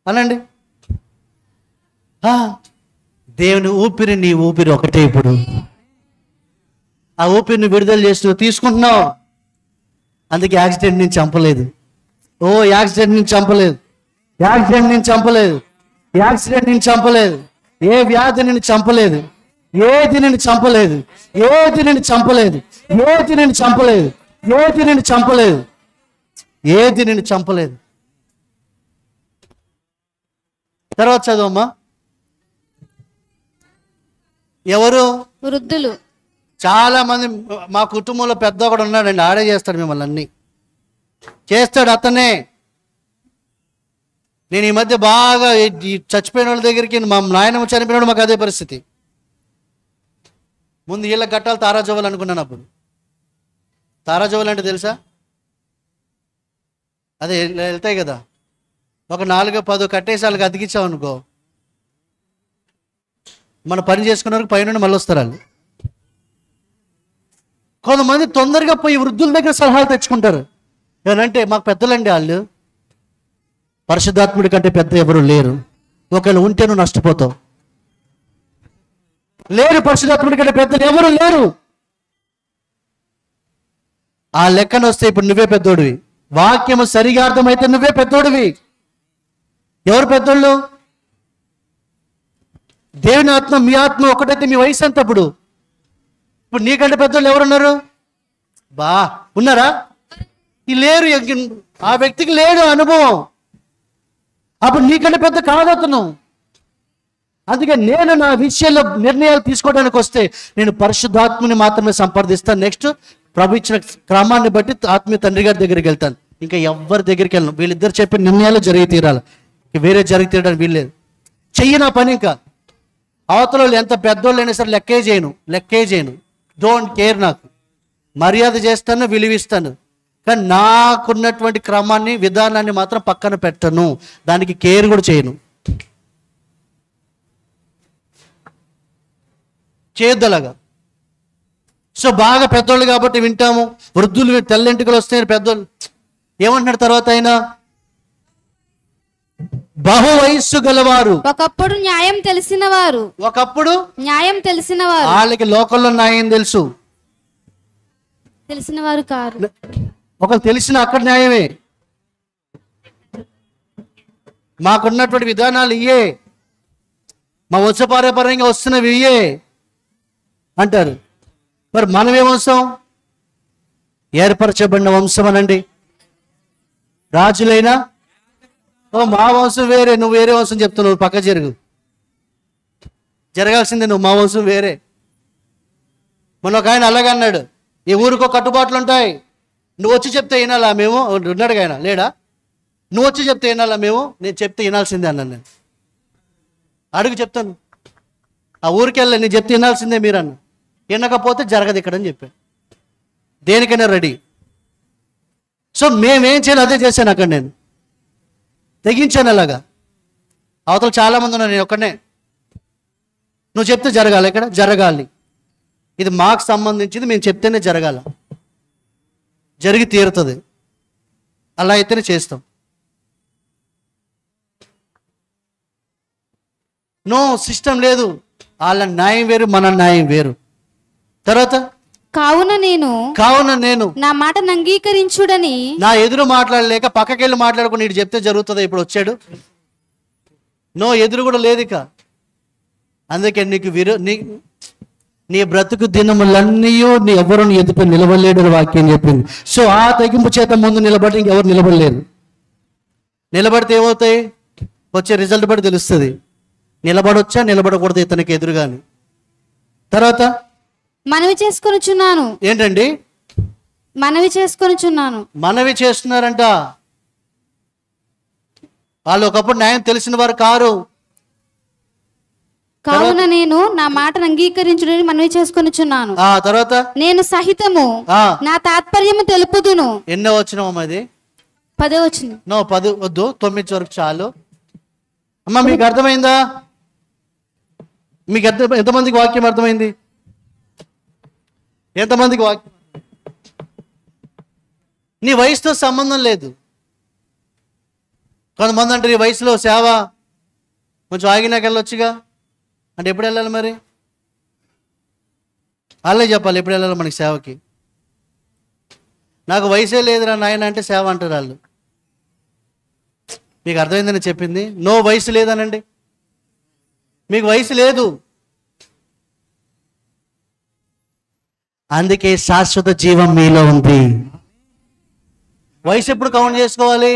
అనండి. దేవుని ఊపిరి, నీ ఊపిరి ఒకటే. ఇప్పుడు ఆ ఊపిరిని విడుదల చేసి నువ్వు తీసుకుంటున్నావు. అందుకే యాక్సిడెంట్ నుంచి చంపలేదు. ఓ యాక్సిడెంట్ నుంచి చంపలేదు, యాక్సిడెంట్ నుంచి చంపలేదు, యాక్సిడెంట్ నుంచి చంపలేదు. ఏ వ్యాధి నిన్ను చంపలేదు, ఏది నిన్ను చంపలేదు, ఏది నిన్ను చంపలేదు, ఏది నిన్ను చంపలేదు, ఏది నిన్ను చంపలేదు, ఏది నిన్ను చంపలేదు. తర్వాత చదువమ్మా. ఎవరు? వృద్ధులు. చాలా మంది మా కుటుంబంలో పెద్ద ఒకడు ఉన్నాడండి, ఆడే చేస్తాడు మిమ్మల్ని అన్ని చేస్తాడు అతనే. నేను ఈ మధ్య బాగా చచ్చిపోయిన వాళ్ళ దగ్గరికి, మా నాయనమ్మ చనిపోయినాడు, మాకు అదే పరిస్థితి. ముందు వీళ్ళ గట్టాలు తారాజవ్వాలి అనుకున్నాను. అప్పుడు తారాజవ్వాలి అంటే తెలుసా? అదే వెళ్తాయి కదా, ఒక 4-10 కట్టేసి వాళ్ళకి అతికిచ్చావు అనుకో, మన పని చేసుకున్న వరకు పైన మళ్ళీ వస్తారు వాళ్ళు. కొంతమంది తొందరగా పోయి వృద్ధుల దగ్గర సలహాలు తెచ్చుకుంటారు. ఏమంటే మాకు పెద్దలండి వాళ్ళు, పరిశుద్ధాత్ముడి కంటే పెద్ద ఎవరు లేరు, ఒకవేళ ఉంటే నువ్వు నష్టపోతావు. లేరు, పరిశుద్ధాత్ముడి కంటే పెద్దలు ఎవరు లేరు. ఆ లెక్కన వస్తే ఇప్పుడు నువ్వే పెద్దోడివి. వాక్యము సరిగా అర్థమైతే నువ్వే పెద్దోడివి. ఎవరు పెద్దోళ్ళు? దేవుని ఆత్మ మీ ఆత్మ ఒకటైతే మీ వయసు ఎంత? ఇప్పుడు నీకంటే పెద్దోళ్ళు ఎవరున్నారు? ఉన్నారా? లేరు. ఆ వ్యక్తికి లేడు అనుభవం. అప్పుడు నీకంటే పెద్ద కాదు అతను. అందుకే నేను నా విషయంలో నిర్ణయాలు తీసుకోవడానికి వస్తే నేను పరిశుద్ధాత్మని మాత్రమే సంప్రదిస్తాను. నెక్స్ట్ ప్రభు ఇచ్చిన క్రమాన్ని బట్టి ఆత్మీయ తండ్రి గారి దగ్గరికి వెళ్తాను. ఇంకా ఎవరి దగ్గరికి వెళ్ళను. వీళ్ళిద్దరు చెప్పిన నిర్ణయాలు జరిగి తీరాలి, వేరే జరిగి తీయడానికి వీల్లేదు. చెయ్యి నా పని. ఇంకా అవతల వాళ్ళు ఎంత పెద్దోళ్ళు అయినా సరే లెక్కే చేయను. Don't care. నాకు మర్యాద చేస్తాను, విలువిస్తాను, కానీ నాకున్నటువంటి క్రమాన్ని, విధానాన్ని మాత్రం పక్కన పెట్టను. దానికి కేర్ కూడా చేయను. చేయొద్దలాగా. సో బాగా పెద్దోళ్ళు కాబట్టి వింటాము. వృద్ధులు తెల్లెంటికలు వస్తాయి పెద్దోళ్ళు. ఏమంటున్నాడు తర్వాత ఆయన? బహు వయస్సు గలవారు. ఒకప్పుడు న్యాయం తెలిసిన వారు. ఒకప్పుడు న్యాయం తెలిసిన వారు. వాళ్ళకి లోకల్లో న్యాయం తెలుసు, తెలిసిన వారు కారు. ఒకరు తెలిసిన అక్కడ న్యాయమే. మాకున్నటువంటి విధానాలు ఇయే, మా వంశపారంపర్యంగా వస్తున్నవి ఇయే అంటారు. మరి మనం ఏ వంశం? ఏర్పరచబడిన వంశం అనండి. రాజులైనా మా వంశం వేరే, నువ్వు వేరే వంశం చెప్తున్నావు, పక్క జరగాల్సిందే, నువ్వు మా వంశం వేరే. మొన్న ఒక ఆయన అలాగే అన్నాడు, ఈ ఊరికో కట్టుబాట్లు ఉంటాయి, నువ్వు వచ్చి చెప్తే వినాలా మేము? ఉన్నాడు ఆయన లేడా? నువ్వు వచ్చి చెప్తే వినాలా మేము? నేను చెప్తే వినాల్సిందే అన్నాను. నేను అడుగు చెప్తాను, ఆ ఊరికి వెళ్ళి నేను చెప్తే వినాల్సిందే మీరు అన్న. వినకపోతే జరగదు ఇక్కడ అని చెప్పాను. దేనికైనా రెడీ. సో మేమేం చేయాలి అదే చేశాను. అక్కడ నేను తెగించాను అలాగా. అవతల చాలామంది ఉన్నారు, నేను ఒక్కనే. నువ్వు చెప్తే జరగాలి, ఇక్కడ జరగాలి, ఇది మాకు సంబంధించింది, మేము చెప్తేనే జరగాల, జరిగి తీరుతుంది. అలా అయితేనే చేస్తాం. నో సిస్టమ్ లేదు. వాళ్ళ న్యాయం వేరు, మన న్యాయం వేరు. తర్వాత కావున నేను నా మాటను అంగీకరించుడని. నా ఎదురు మాట్లాడలేక పక్కకెళ్ళి మాట్లాడుకుని ఇటు చెప్తే జరుగుతుంది. ఇప్పుడు వచ్చాడు, నో ఎదురు కూడా లేదు ఇక. అందుకే నీకు నీ బ్రతుకు దినములన్నీ నీ ఎవరు నీ ఎదుట నిలబడలేడు వాక్యం చెప్పింది. సో ఆ తెగింపు చేత ముందు నిలబడి ఇంకెవరు నిలబడలేరు. నిలబడితే ఏమవుతాయి? వచ్చే రిజల్ట్ బట్టి తెలుస్తుంది. నిలబడొచ్చా నిలబడకూడదు ఇతనికి ఎదురుగాని. తర్వాత మనవి చేసుకొనుచున్నాను. ఏంటండి? మనవి చేసుకొనుచున్నాను. మనవి చేస్తున్నారంట. వాళ్ళు ఒకప్పుడు న్యాయం తెలిసిన వారు కారు. కావున నేను నా మాటను అంగీకరించుడని మనవి చేసుకొనుచున్నాను. తర్వాత నేను సహితము నా తాత్పర్యము తెలుపుదును. ఎన్నో వచ్చినాం అది? 10 వచ్చింది. 10 వద్దు, 9 వరకు చాలు. అమ్మా మీకు అర్థమైందా? మీకు ఎంతమందికి వాక్యం అర్థమైంది? ఎంతమందికి వాక్యం? నీ వయసుతో సంబంధం లేదు. కొంతమంది అంటారు ఈ వయసులో సేవ కొంచెం ఆగినాక వెళ్ళొచ్చుగా అంటే ఎప్పుడు వెళ్ళాలి మరి? వాళ్ళే చెప్పాలి ఎప్పుడు వెళ్ళాలి మనకి సేవకి. నాకు వయసే లేదురా నాయన అంటే సేవ అంటారు వాళ్ళు. మీకు అర్థమైందని చెప్పింది. నో వయసు లేదనండి. మీకు వయసు లేదు. అందుకే శాశ్వత జీవం మీలో ఉంది. వయసు ఎప్పుడు కౌంట్ చేసుకోవాలి?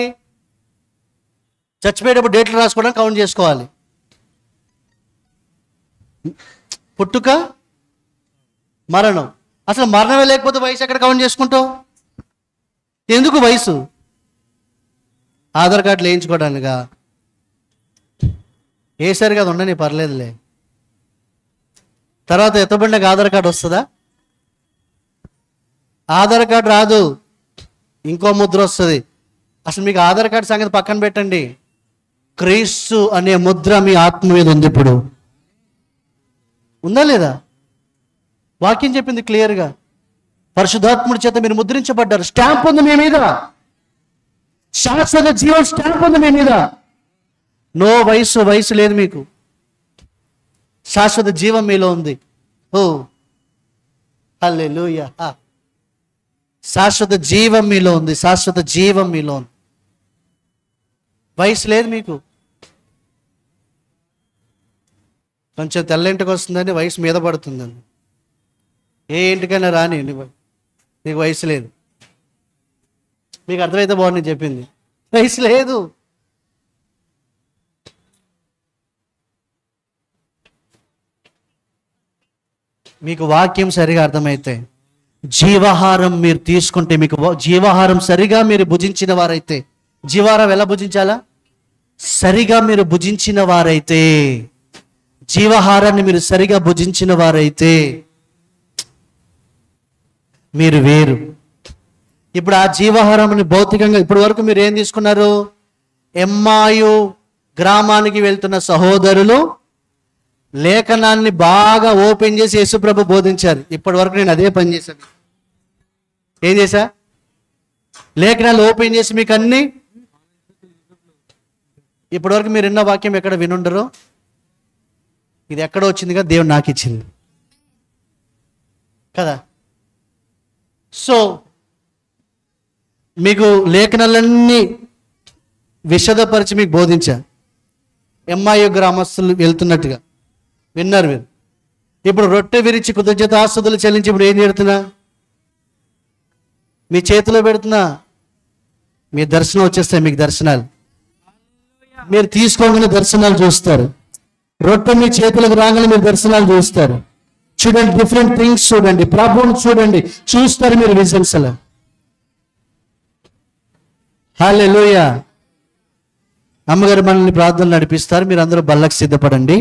చచ్చిపోయేటప్పుడు డేట్లు రాసుకోవడానికి కౌంట్ చేసుకోవాలి. పుట్టుక, మరణం. అసలు మరణమే లేకపోతే వయసు ఎక్కడ కౌంట్ చేసుకుంటావు? ఎందుకు వయసు? ఆధార్ కార్డులు వేయించుకోవడానికా? వేసారు కదా, ఉండని పర్లేదులే. తర్వాత ఎత్తబడినాక ఆధార్ కార్డు వస్తుందా? ఆధార్ కార్డు రాదు, ఇంకో ముద్ర వస్తుంది. అసలు మీకు ఆధార్ కార్డు సంగతి పక్కన పెట్టండి. క్రీస్తు అనే ముద్ర మీ ఆత్మ మీద ఉంది. ఇప్పుడు ఉందా లేదా? వాక్యం చెప్పింది క్లియర్గా. పరిశుద్ధాత్ముడి చేత మీరు ముద్రించబడ్డారు. స్టాంప్ ఉంది మీ మీద. శాశ్వత జీవం స్టాంప్ ఉంది మీ మీద. నో వయసు లేదు మీకు. శాశ్వత జీవం మీలో ఉంది. ఓ హల్లెలూయా. శాశ్వత జీవం మీలో ఉంది. శాశ్వత జీవం మీలో ఉంది. వయసు లేదు మీకు. కొంచెం తెల్లంటికి వస్తుందని వయసు మీద పడుతుందని. ఏ ఇంటికైనా రాని నీకు వయసు లేదు. మీకు అర్థమైతే బాగుంది నేను చెప్పింది. వయసు లేదు. మీకు వాక్యం సరిగా అర్థమైతే, జీవాహారం మీరు తీసుకుంటే, మీకు జీవాహారం సరిగా మీరు భుజించిన వారైతే, జీవాహారం ఎలా భుజించాలా? సరిగా మీరు భుజించిన వారైతే, జీవాహారాన్ని మీరు సరిగా భుజించిన వారైతే మీరు వేరు. ఇప్పుడు ఆ జీవాహారాన్ని భౌతికంగా ఇప్పటి వరకు మీరు ఏం తీసుకున్నారు? ఎమ్మాయు గ్రామానికి వెళ్తున్న సహోదరులు లేఖనాన్ని బాగా ఓపెన్ చేసి యేసుప్రభు బోధించారు. ఇప్పటి వరకు నేను అదే పని చేశాను. ఏం చేశా? లేఖనాలు ఓపెన్ చేసి మీకు అన్ని, ఇప్పటివరకు మీరు విన్న వాక్యం ఎక్కడ వినుండరు. ఇది ఎక్కడ వచ్చిందిగా, దేవుడు నాకు ఇచ్చింది కదా. సో మీకు లేఖనాలన్నీ విషదపరిచి మీకు బోధించా. ఎంఐఓ గ్రామస్తులు వెళ్తున్నట్టుగా విన్నారు మీరు. ఇప్పుడు రొట్టె విరిచి కృతజ్ఞతాస్తుతులు చెల్లించి ఇప్పుడు ఏం చేస్తున్నా? మీ చేతిలో పెడుతున్నా. మీ దర్శనం వచ్చేస్తాయి. మీకు దర్శనాలు మీరు తీసుకోగానే దర్శనాలు చూస్తారు. రొట్టె మీ చేతులకు రాగానే మీరు దర్శనాలు చూస్తారు. చూడండి, డిఫరెంట్ థింగ్స్ చూడండి, ప్రభువుని చూడండి, చూస్తారు మీరు విజన్స్ అలా. హల్లెలూయా. అమ్మగారు మనల్ని ప్రార్థనలు నడిపిస్తారు. మీరు అందరూ బల్లకి సిద్ధపడండి.